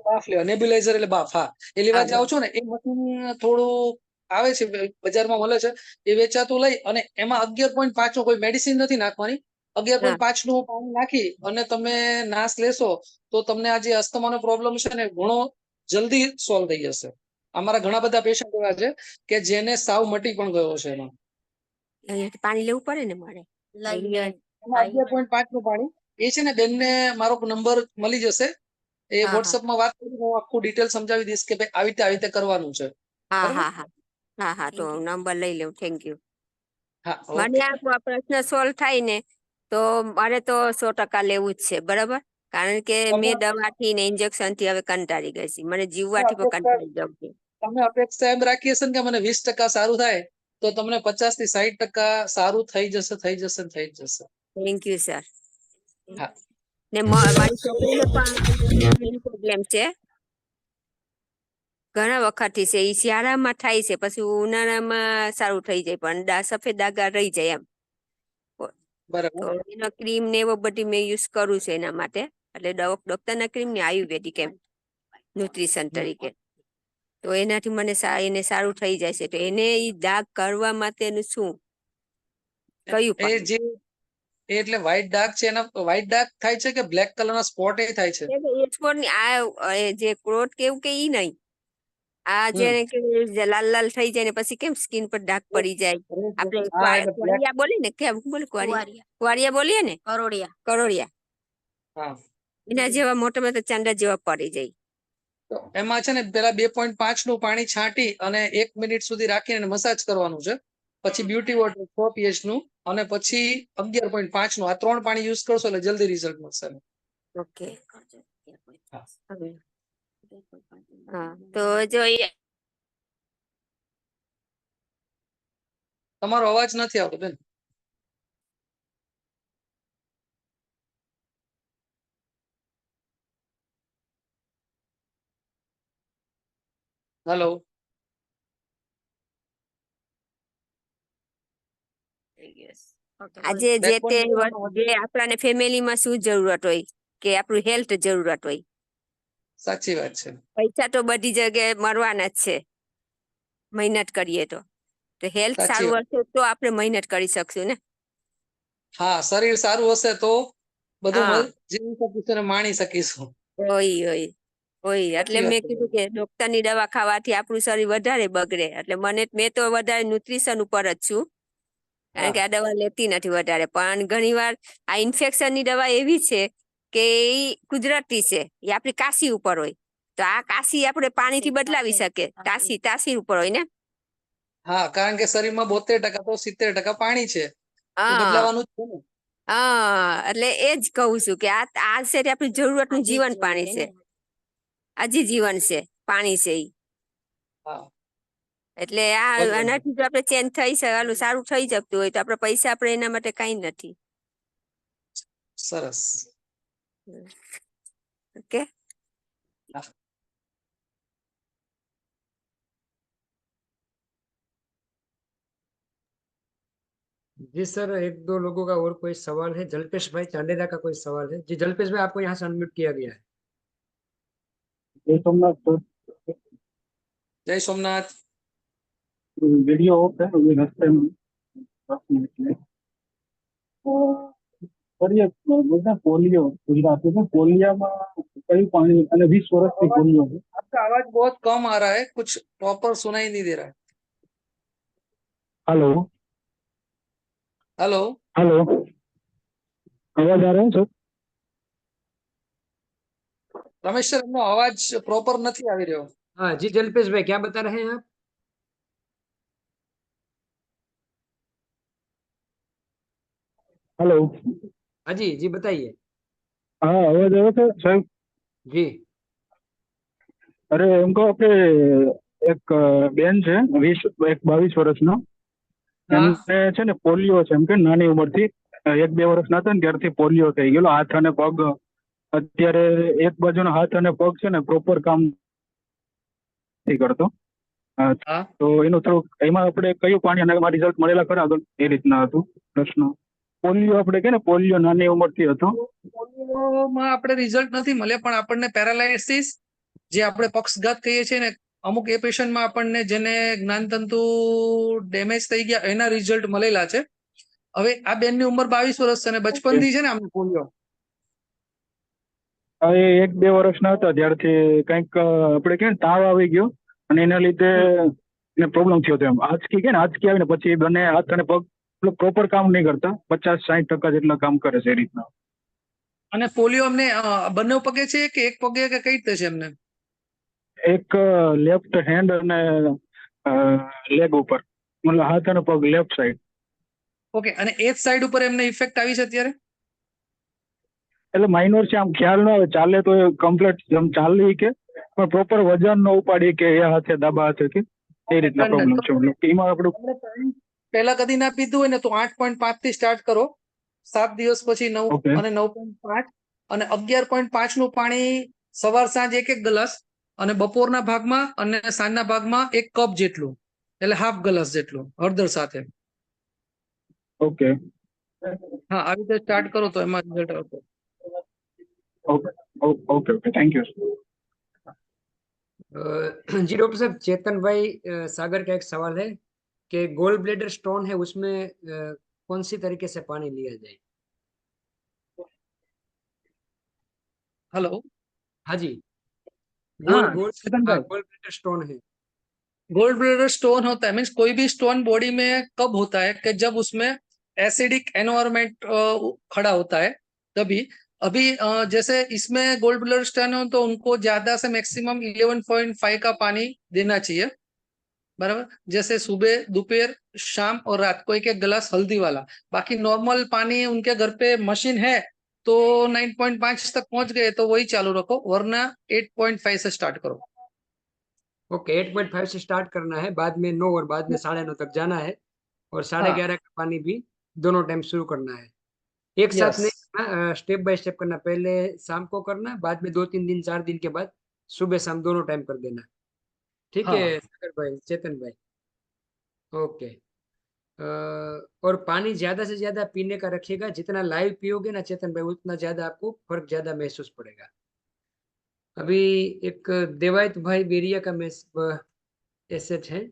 બાફ લેવા, નેબ્યુલાઇઝર એટલે બાફ. હા, એ લેવા જાવ છો ને, એ મશીન થોડું આવે છે, બજારમાં મળે છે, એ વેચાતું લઈ અને એમાં 11.5 નું, કોઈ મેડિસિન નથી નાખવાની, 11.5 નું પાણી નાખી અને તમે નાશ લેશો તો તમને આ જે અસ્થમાનો પ્રોબ્લેમ છે ને ઘણો જલ્દી સોલ્વ થઈ જશે. અમારા ઘણા બધા પેશન્ટ એવા છે કે જેને સાવ મટી પણ ગયો છે એમાં. પાણી લેવું પડે ને મારે. 11.5 નું પાણી એ છે ને, બેનને મારો નંબર મળી જશે, એ વોટ્સઅપમાં વાત કરી હું આખું ડિટેલ સમજાવી દઈશ કે ભાઈ આવી રીતે કરવાનું છે. હા હા હા હા હા, તો નંબર લઈ લઉં. Thank you. હા, મને આ પ્રશ્ન સોલ્વ થાય ને તો મારે તો 100% લેવું જ છે, બરાબર? કારણ કે મેં દવાથી ને ઇન્જેક્શન થી હવે કંટાળી ગઈ છે, મને જીવવાથી પણ કંટાળી જાઉં છું. તમે અપેક્ષા એમ રાખીએ છે કે મને 20% સારું થાય, તો તમને 50 થી 60% સારું થઈ જશે, થઈ જશે, થઈ જશે. Thank you sir. હા. ને મારી છોકરીને પણ પ્રોબ્લેમ છે, ઘણા વખતથી છે. એ શિયાળામાં થાય છે, પછી ઉનાળામાં સારું થઈ જાય, પણ સફેદ ડાઘા રહી જાય એમ. બરાબર. તો એનો ક્રીમ ને એવો બધી મેં યુઝ કરું છું એના માટે. એટલે ડોક્ટરના ક્રીમ ને આયુર્વેદિક એમ ન્યુટ્રિશન તરીકે. તો એનાથી મને એને સારું થઈ જાય છે. તો એને ઈ દાગ કરવા માટેનું શું કયું એ જે એટલે વ્હાઈટ ડાર્ક છે, એના વ્હાઈટ ડાર્ક થાય છે કે બ્લેક કલરના સ્પોટ એ થાય છે? આ જે ક્રોટ કેવું કે ઈ નહીં, આ જેને કે લાલ લાલ થઈ જાય ને પછી કેમ સ્કિન પર ડાઘ પડી જાય, આપણે કુવારિયા બોલીએ ને, કેમ બોલે કુવારિયા બોલીએ ને, કરોડિયા હા, એના જેવા મોટા મોટા ચાંદા જેવા પડી જાય. તો એમાં છે ને પેલા 2.5 નું પાણી છાંટી અને 1 મિનિટ સુધી રાખીને મસાજ કરવાનું છે. પછી બ્યુટી વોટર 6 pH નું અને પછી 11.5 નું, આ 3 પાણી યુઝ કરશો એટલે જલ્દી રિઝલ્ટ મળશે. ઓકે. હા, તો જો તમારો અવાજ નથી આવતો બેન. હેલો. આજે જે આપણાને ફેમિલીમાં શું જરૂરત હોય કે આપણું હેલ્થ જરૂરત હોય. સાચી વાત છે. પૈસા તો બધી જગ્યાએ મળવાના જ છે, મહેનત કરીએ તો હેલ્થ સારું હશે તો આપણે મહેનત કરી શકશું ને. હા, શરીર સારું હશે તો બધું જીવી શકીશું અને માણી શકીશું. ઓય ઓય હોય એટલે મેં કીધું કે ડોક્ટરની દવા ખાવાથી આપણું શરીર વધારે બગડે એટલે મેં તો વધારે ન્યુટ્રિશન ઉપર જ છું કારણ કે આ દવા લેતી નથી વધારે પણ ઘણીવાર આ ઇન્ફેક્શનની દવા એવી છે કે એ કુદરતી છે એ આપણી કાશી ઉપર હોય તો આ કાશી આપણે પાણીથી બદલાવી શકે તાસી ઉપર હોય ને હા કારણ કે શરીરમાં 72% તો 70% પાણી છે તો હા બદલાવાનું જ છે ને હા એટલે એ જ કહું છું કે આ છે આપણી જરૂરતનું જીવન પાણી છે આજી જીવન છે પાણી છે ઈ હા એટલે આ આનાથી જો આપણે ચેન્જ થઈ શકે સારું થઈ શકતું હોય તો આપણે પૈસા આપણે એના માટે કઈ નથી સરસ ઓકે जी सर, एक दो लोगों का और कोई सवाल है? जल्पेश भाई चांडेरा का कोई सवाल है? जी जल्पेश भाई, आपको यहाँ से अनम्यूट किया गया है। जय सोमनाथ सर। जय सोमनाथ। वीडियो ऑफ है अभी रास्ते में 10 मिनट में। सर ये बोलते हैं पोलियो ગુજરાતી में पोलिया में कई पानी અને 20 વર્ષથી પોલિયો है। आपका आवाज बहुत कम आ रहा है कुछ प्रॉपर सुनाई नहीं दे रहा है। हेलो हेलो हेलो आवाज आ रहा है सर? रमेश सर એમનો અવાજ પ્રોપર નથી આવી રહ્યો। हाँ जी जल्पेश भाई, क्या बता रहे हैं आप? हेलो हाँ जी बताइए। हाँ आवाज આવે છે સાહેબ? जी અરે એમ કહો કે એક બેન છે 22 વર્ષનો એમને છે ને પોલિયો છે એમ કે નાની ઉંમરથી 1-2 વર્ષના હતા ને ત્યારથી પોલિયો થઈ ગયેલો હાથ અને પગ અત્યારે એક બાજુનો હાથ અને પગ છે ને પ્રોપર કામ નથી કરતો તો એનું થોડુંક એમાં આપણે કયું પાણી અને એમાં રિઝલ્ટ મળેલા ખરા આગળ એ રીતના હતું પ્રશ્ન। પોલિયો આપણે કે ને પોલિયો નાની ઉંમરથી હતો પોલિયોમાં આપણે રિઝલ્ટ નથી મળ્યા પણ આપણને પેરાલાઇસિસ જે આપણે પક્ષઘાત કહીએ છીએ ને અમુક એ પેશન્ટમાં આપણને જેને જ્ઞાનતંતુ ડેમેજ થઈ ગયા એના રિઝલ્ટ મળેલા છે। હવે આ બેનની ઉંમર 22 વર્ષ છે અને બચપનથી છે ને આમને પોલિયો એ 1-2 વર્ષના હતા ત્યારથી કંઈક આપણે કે તાવ આવી ગયો અને એના લીધે એને પ્રોબ્લેમ થયો હતો એમ આંચકી કે ને આંચકી આવીને પછી બંને હાથ અને પગ પ્રોપર કામ નહીં કરતા 50-60% જેટલા કામ કરે છે એ રીતના। અને પોલિયો અમને બંને પગે છે કે એક પગે કે કઈ રીતે છે એમને? એક લેફ્ટ હેન્ડ અને લેગ ઉપર મતલબ હાથ અને પગ લેફ્ટ સાઈડ। ઓકે અને એ જ સાઈડ ઉપર એમને ઇફેક્ટ આવી છે અત્યારે? એટલે માઇનોર છે આમ ખ્યાલ ન આવે ચાલે તો એ કમ્પ્લીટ આમ ચાલી કે પણ પ્રોપર વજન ન ઉપાડી કે એ હાથે ડાબા હાથે કે એ રીતના પ્રોબ્લેમ છે મતલબ એમાં આપણું પહેલા કદી ના પીધું હોય ને તો 8.5 થી સ્ટાર્ટ કરો 7 દિવસ પછી 9 અને 9.5 અને 11.5 નું પાણી સવાર સાંજ એક ગ્લાસ અને બપોરના ભાગમાં અને સાંજના ભાગમાં 1 કપ જેટલું એટલે હાફ ગ્લાસ જેટલું હળદર સાથે। ઓકે હા આવી રીતે સ્ટાર્ટ કરો તો એમાં રિઝલ્ટ આવશે। Okay thank you. जी डॉक्टर साहब, चेतन भाई सागर का एक सवाल है कि गोल ब्लेडर स्टोन है उसमें कौन सी तरीके से पानी लिया जाए? हेलो हाँ जी हाँ गोल ब्लेडर स्टोन है। गोल्ड ब्लेडर स्टोन होता है मीन्स कोई भी स्टोन बॉडी में कब होता है कि जब उसमें एसिडिक एनवायरमेंट खड़ा होता है तभी। अभी जैसे इसमें गोल्ड ब्लेडर स्टोन हो तो उनको ज्यादा से मैक्सिमम 11.5 का पानी देना चाहिए बराबर। जैसे सुबह दोपहर शाम और रात को 1-1 गिलास हल्दी वाला। बाकी नॉर्मल पानी उनके घर पे मशीन है तो 9.5 तक पहुंच गए तो वही चालू रखो वरना 8.5 से स्टार्ट करो। ओके 8.5 से स्टार्ट करना है, बाद में 9 और बाद में 9:30 तक जाना है और 11:30 का पानी भी दोनों टाइम शुरू करना है। एक साथ नहीं करना, स्टेप बाय स्टेप करना। पहले शाम को करना, बाद में 2-3 दिन 4 दिन के बाद सुबह शाम दोनों टाइम कर देना। ठीक है सागर भाई, चेतन भाई। ओके और पानी ज्यादा से ज्यादा पीने का रखिएगा। जितना लाइव पियोगे ना चेतन भाई उतना ज्यादा आपको फर्क ज्यादा महसूस पड़ेगा। अभी एक देवायत भाई बेरिया का मैसेज है।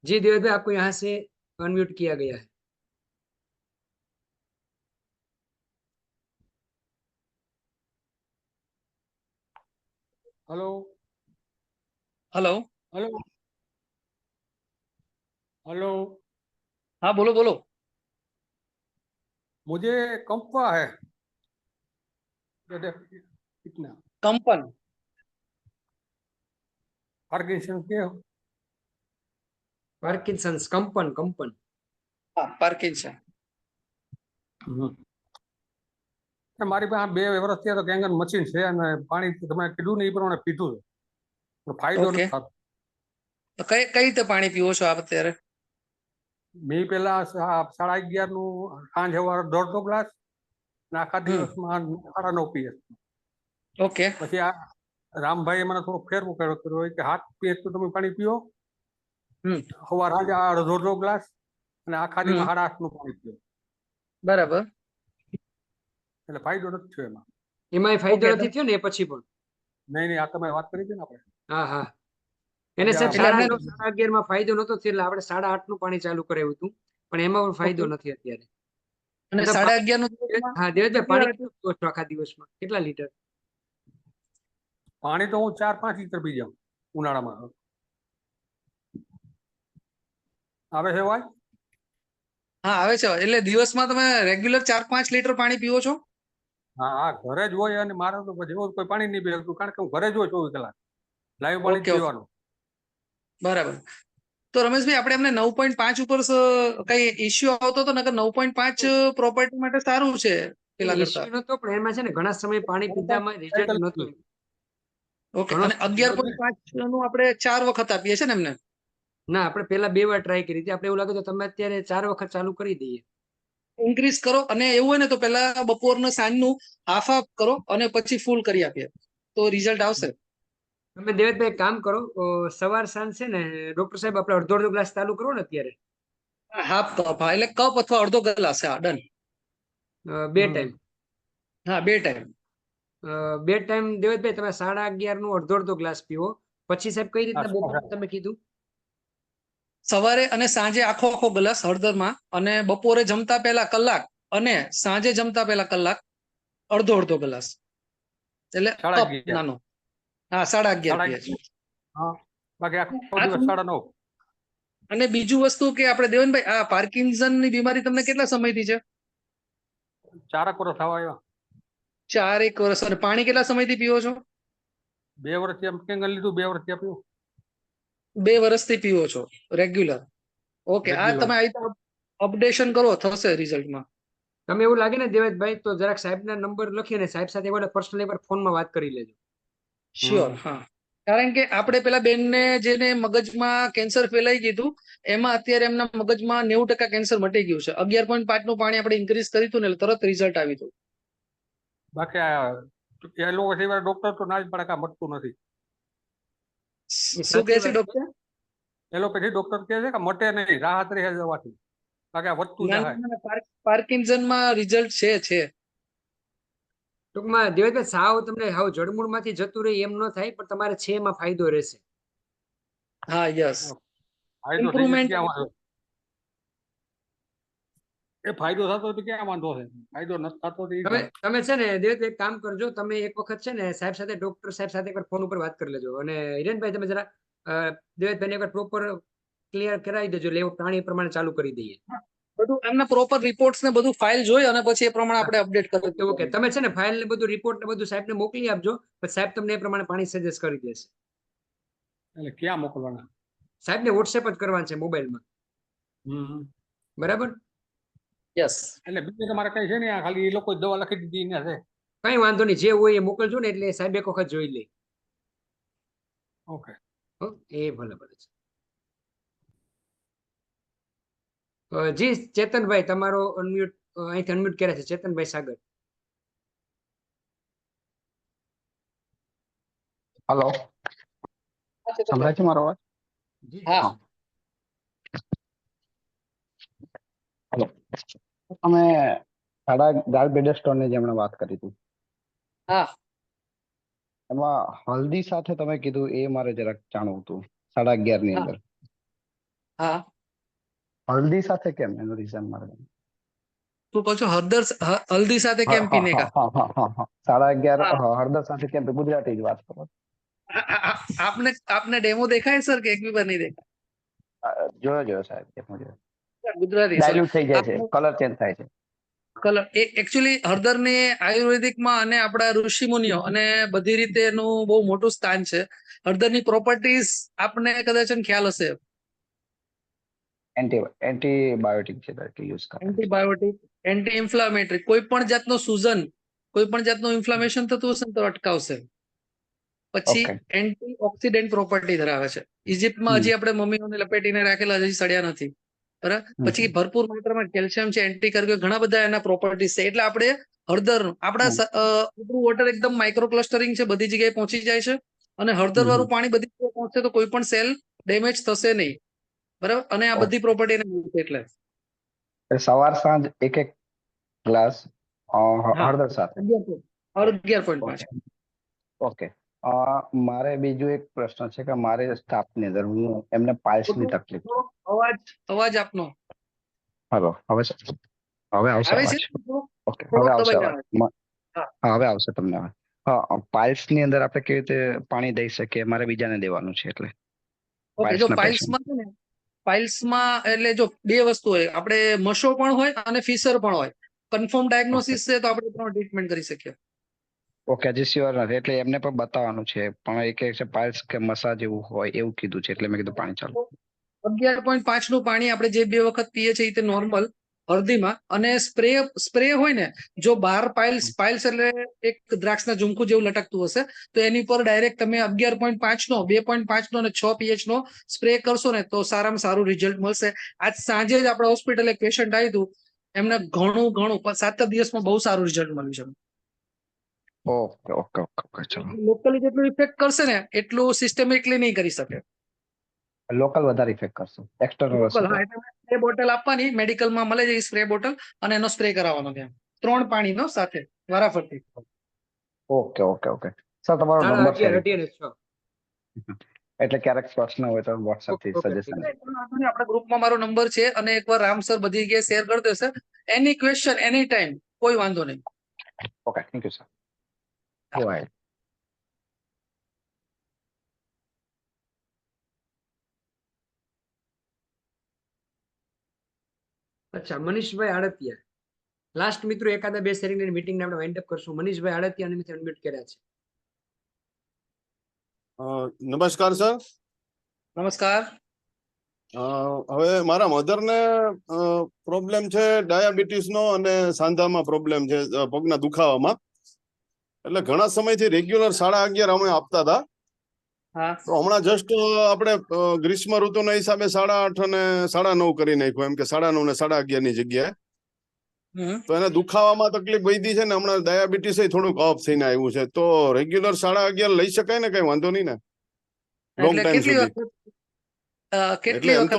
जी देवायत भाई, आपको यहाँ से अनम्यूट किया गया है। हेलो हेलो हेलो हेलो हाँ बोलो बोलो। मुझे कंपा है कितना कंपन पार्किंसन के પાર્કિન્સન્સ કંપન કંપન हाँ पार्किंसन મારી પાસે 2 વર્ષથી તો કેંગન મશીન છે અને પાણી તમે કીધું ને એ પ્રમાણે પીધું છે પણ ફાયદો ઓકે નથી થતો. તો કઈ કઈ રીતે પાણી પીવો છો આપ અત્યારે? મેં પેલા 11:30 નું સાંજ સવારે 1.5 ગ્લાસ ને આખા દિવસમાં 9.5 પીએ. ઓકે પછી આ રામભાઈએ મને થોડો ફેરવું કર્યો કે 7 પીએ તો તમે પાણી પીઓ, સવાર સાંજે 1.5 ગ્લાસ અને આખા દિવસમાં 8.5 નું પાણી પીઓ. બરાબર. એટલે ફાયદો નથી થયો એમાં. એમાંય ફાયદો નથી થયો ને એ પછી પણ? નહીં આ તમે વાત કરી છે ને આપણે. હા હા એને સાહેબ 9:30 11:30 માં ફાયદો નતો થયો એટલે આપણે 8:30 નું પાણી ચાલુ કરાવ્યું હતું પણ એમાં પણ ફાયદો નથી અત્યારે. અને 11:30 નું હા દેવેશભાઈ પાણી કેટલું પીવો છો આખા દિવસમાં? કેટલા લીટર? પાણી તો હું 4-5 લીટર પી જાઉં ઉનાળામાં. આવે છે અવાજ? હા આવે છે એટલે દિવસમાં તમે રેગ્યુલર 4-5 લીટર પાણી પીવો છો? હા હા ઘરે જ હોય અને મારે તો પછી કોઈ પાણી નહીં પીવું કારણ કે હું ઘરે જ હોય 24 કલાક લાઈવ પાણી જ પીવાનું. બરાબર. તો રમેશભાઈ આપણે એમને 9.5 ઉપર કઈ ઇશ્યુ આવતો હતો નકર 9.5 પ્રોપર્ટી માટે સારું છે પેલા કરતા. ઇશ્યુ નતો પણ એમાં છે ને ઘણા સમય પાણી પીધામાં રિઝલ્ટ નતું. ઓકે અને 11.5 નું આપણે 4 વખત આપીએ છીએ ને એમને? ના આપણે પેલા 2 વાર ટ્રાય કરી હતી. આપણે એવું લાગે તો તમે અત્યારે 4 વખત ચાલુ કરી દઈએ. ઇન્ક્રીઝ કરો અને એવું હોય ને તો પેલા બપોરનું સાંજનું હાફ કરો અને પછી ફૂલ કરી આપીએ તો રિઝલ્ટ આવશે. તમે દેવેશભાઈ કામ કરો સવાર સાંજ છે ને ડોક્ટર સાહેબ આપણે 1.5 ગ્લાસ ચાલુ કરો ને અત્યારે. હાફ કપ એટલે કપ અથવા અડધો ગ્લાસ. હા ડન. 2 ટાઈમ. હા 2 ટાઈમ. 2 ટાઈમ દેવેશભાઈ તમે 11:30 નું અડધો ગ્લાસ પીવો. પછી સાહેબ કઈ રીતના બપોર તમે કીધું? સવારે અને સાંજે આખો ગ્લાસ હળદરમાં અને બપોરે જમતા પહેલા કલાક અને સાંજે જમતા પહેલા કલાક અડધો ગ્લાસ એટલે કપ નાનો. હા 11:30 હા બાકી આખો દિવસ 9.5. અને બીજું વસ્તુ કે આપણે દેવનભાઈ આ પાર્કિન્સન ની બીમારી તમને કેટલા સમયથી છે? 4 વર્ષ થવા આવ્યા. 4 વર્ષ. અને પાણી કેટલા સમયથી પીવો છો? 2 વર્ષથી એમ કેંગન લીધું 2 વર્ષથી પીવું. 2 વર્ષથી પીવો છો રેગ્યુલર. ઓકે આ તમે અપડેશન કરો થશે રિઝલ્ટમાં. તમે એવું લાગે ને દેવેશભાઈ તો જરાક સાહેબના નંબર લખીને સાહેબ સાથે એકવાર પર્સનલ એકવાર ફોનમાં વાત કરી લેજો. શ્યોર. હા કારણ કે આપણે પેલા બેનને જેને મગજમાં કેન્સર ફેલાઈ ગયું એમાં અત્યારે એમના મગજમાં 90% કેન્સર મટી ગયું છે. 11.5 નું પાણી આપણે ઇન્ક્રીઝ કર્યું હતું ને તરત રિઝલ્ટ આવી હતું. બાકી એલોપેથી ડોક્ટર તો ના જ પડે કે મટતું નથી. શું કહે છે ડોક્ટર? એલોપેથી ડોક્ટર કહે છે કે મટે નહીં, રાહત રહે દવાથી. બાકી વધતું જાય. પાર્કિન્સન માં રિઝલ્ટ છે. ટૂંકમાં દેવેશભાઈ સાવ તમને હાવ જડમૂળમાંથી જતું રહે એમ ન થાય પણ તમારે છે એમાં ફાયદો રહેશે. હા યસ. ઇમ્પ્રુવમેન્ટ એ ફાયદો થતો તો ક્યાં વાંધો છે? ફાયદો નથી થતો તમે છે ને દેવેશભાઈ કામ કરજો તમે એક વખત છે ને સાહેબ સાથે ડોક્ટર સાહેબ સાથે એકવાર ફોન ઉપર વાત કરી લેજો અને હિરેનભાઈ તમે જરા દેવેશભાઈને એકવાર પ્રોપર ક્લિયર કરાવી દેજો એટલે એવું પ્રાણી પ્રમાણે ચાલુ કરી દઈએ. બધું એમના પ્રોપર રિપોર્ટ્સ ને બધું ફાઇલ જોઈ અને પછી એ પ્રમાણે આપણે અપડેટ કરી. ઓકે તમે છે ને ફાઇલ ને બધું રિપોર્ટ ને બધું સાહેબને મોકલી આપજો પછી સાહેબ તમને એ પ્રમાણે પાણી સજેસ્ટ કરી દેશે. એટલે ક્યાં મોકલવાના? સાહેબને વોટ્સએપ જ કરવાનું છે મોબાઈલમાં. બરાબર? યસ. એટલે બીજું તમારે કઈ છે ને ખાલી એ લોકો દવા લખી દીધી ને છે. કઈ વાંધો નહીં જે હોય એ મોકલજો ને એટલે સાહેબ એક વખત જોઈ લે. ઓકે. એ ભલે છે. જી ચેતનભાઈ તમારો અનમ્યુટ અહીંથી અનમ્યુટ કર્યા છે. ચેતનભાઈ સાગર. હેલો સંભળાય છે મારો અવાજ? હા. હેલો અમે ગાળબેડર સ્ટોનની જે હમણાં વાત કરી હતી. હા. એમાં હલ્દી સાથે તમે કીધું એ મારે જરાક જાણવું હતું 11:30 ની અંદર. હા. હલ્દી સાથે કેમ એનું રીઝન મારે? તું કહો છો હલ્દી સાથે કેમ પીને કા? 11:30 હળદર સાથે કેમ? ગુજરાતી જ વાત કરો. आपने आपने डेमो देखा है सर कि एक भी बार नहीं देखा? જોયો સાહેબ ડેમો જોયો. ગુજરાતી સર ડાયલ્યુટ થઈ જાય છે, કલર ચેન્જ થાય છે. કલર એકચ્યુઅલી હળદરને આયુર્વેદિકમાં અને આપણા ઋષિ મુનિઓ અને બધી રીતે એનું બહુ મોટું સ્થાન છે. હળદરની પ્રોપર્ટીઝ આપને કદાચ ખ્યાલ હશે. એન્ટીબાયોટિક છે તરીકે યુઝ કરે. એન્ટીબાયોટિક, એન્ટી ઇન્ફ્લામેટરી, કોઈ પણ જાતનો સૂજન, કોઈ પણ જાતનું ઇન્ફ્લામેશન થતું હશે ને તો અટકાવશે. પછી એન્ટી ઓક્સિડન્ટ પ્રોપર્ટી ધરાવે છે. ઇજિપ્તમાં હજી આપણે મમ્મીઓને લપેટીને રાખેલા હજી સડ્યા નથી. બરાબર. પછી ભરપૂર માત્રામાં કેલ્શિયમ છે, એન્ટી કાર્ગો, ઘણા બધા એના પ્રોપર્ટીઝ છે. એટલે આપણે હળદર આપણા વોટર એકદમ માઇક્રો ક્લસ્ટરિંગ છે, બધી જગ્યાએ પહોંચી જાય છે. અને હળદર વાળું પાણી બધી જગ્યાએ પહોંચશે તો કોઈ પણ સેલ ડેમેજ થશે નહીં. બરાબર. અને આ બધી પ્રોપર્ટી એટલે સવાર સાંજ એક ગ્લાસ હળદર સાથે 11.5. ઓકે. મારે બીજું એક પ્રશ્ન છે કે મારે સ્ટાફની અંદર હું એમને પાઇલ્સની તકલીફ. અવાજ આપનો. હેલો, હવે આવશે અવાજ? ઓકે, હવે આવશે અવાજ. હા, હવે આવશે તમને. હા, પાઇલ્સની અંદર આપણે કેવી રીતે પાણી દઈ શકીએ? મારે બીજાને દેવાનું છે એટલે. ઓકે, જો પાઇલ્સમાં છે ને, પાઇલ્સમાં એટલે જો બે વસ્તુ હોય, આપણે મશો પણ હોય અને ફિશર પણ હોય. કન્ફર્મ ડાયગ્નોસિસ છે તો આપણે ત્રણ ટ્રીટમેન્ટ કરી શકીએ. ઓકે, હજી શ્યોર નથી એટલે એમને પણ બતાવવાનું છે, પણ એ કહે છે પાઇલ્સ કે મસા જેવું હોય એવું કીધું છે, એટલે મેં કીધું પાણી ચાલુ. 11.5 નું પાણી આપણે જે 2 વખત પીએ છીએ તે નોર્મલ હળદીમાં. અને સ્પ્રે હોય ને, જો 12 પાઇલ્સ એટલે એક દ્રાક્ષના ઝુમખું જેવું લટકતું હશે, તો એની પર ડાયરેક્ટ તમે 11.5 નો, 2.5 નો અને 6 pH નો સ્પ્રે કરશો ને તો સારામાં સારું રિઝલ્ટ મળશે. આજ સાંજે જ આપણા હોસ્પિટલ એક પેશન્ટ આવ્યું હતું, એમને ઘણું 7 દિવસમાં બહુ સારું રિઝલ્ટ મળ્યું છે. ઓકે ઓકે ઓકે ઓકે, ચલો. લોકલી જેટલું ઇફેક્ટ કરશે ને એટલું સિસ્ટમેટિકલી નહીં કરી શકે. લોકલ વધારે ઇફેક્ટ કરશે. એક્સટર્નલ લોકલ, હા, એટલે સ્પ્રે બોટલ આપવાની, મેડિકલમાં મળે છે સ્પ્રે બોટલ, અને એનો સ્પ્રે કરાવવાનો ત્યાં 3 પાણીનો સાથે વારાફરતી. ઓકે ઓકે ઓકે સર, તમારો નંબર છે એટલે ક્યારેક પ્રશ્ન હોય તો WhatsApp થી સજેશન. આપણા ગ્રુપમાં મારો નંબર છે અને એકવાર રામ સર બધી જગ્યાએ શેર કરી દેશે. એની ક્વેશ્ચન એની ટાઈમ, કોઈ વાંધો નહીં. Okay, thank you sir. Go ahead. અચ્છા, મનીષભાઈ આડતિયા લાસ્ટ મિત્રો એકાદા બે શેરિંગની મીટિંગને આપણે વાઇન્ડ અપ કરશું. મનીષભાઈ આડતિયા ને અનમ્યુટ કર્યા છે. નમસ્કાર સર. નમસ્કાર. હવે મારા મધરને પ્રોબ્લેમ છે ડાયાબિટીસનો અને સાંધામાં પ્રોબ્લેમ છે, પગના દુખાવામાં. એટલે ઘણા સમયથી રેગ્યુલર 11:30 અમે આપતા હતા. તો હમણાં જસ્ટ આપણે ગ્રીષ્મ ઋતુના હિસાબે 8:30 અને 9:30 કરી નાખ્યું, એમ કે 9:30 ને 11:30 ની જગ્યાએ. તો એને દુખાવામાં તકલીફ વધી છે ને હમણાં ડાયાબિટીસ થોડુંક અપ થઈને આવ્યું છે. તો રેગ્યુલર 11:30 લઈ શકાય ને, કઈ વાંધો નહીં ને? લોંગ ટાઈમ સુધી. એટલે એમ તો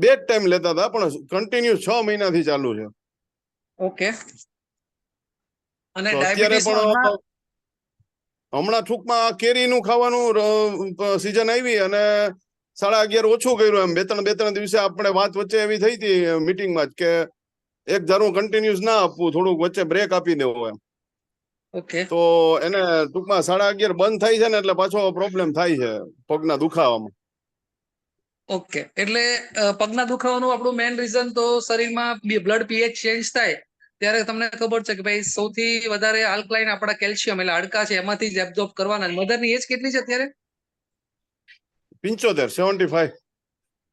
2 ટાઈમ લેતા હતા, પણ કન્ટિન્યુ 6 મહિનાથી ચાલુ છે. ઓકે. અને અત્યારે પણ હમણાં ટૂંકમાં કેરીનું ખાવાનું સીઝન આવી અને 11:30 ઓછું કર્યું. એમ બે ત્રણ દિવસે આપણે વાત વચ્ચે એવી થઈ હતી મીટિંગમાં જ કે એક ધારું કન્ટિન્યુઅસ ના આપવું, થોડુંક વચ્ચે બ્રેક આપી દેવો એમ. ઓકે. તો એને ટૂંકમાં 11:30 બંધ થાય છે ને એટલે પાછો પ્રોબ્લેમ થાય છે પગના દુખાવામાં. ઓકે, એટલે પગના દુખાવાનું આપણું મેઇન રીઝન તો શરીરમાં બ્લડ પીએચ ચેન્જ થાય ત્યારે તમને ખબર છે કે ભાઈ સૌથી વધારે આલ્કલાઇન આપણા કેલ્શિયમ એટલે હાડકા છે એમાંથી જ એબ્ઝોર્બ કરવાના. મધરની એજ કેટલી છે અત્યારે? 75.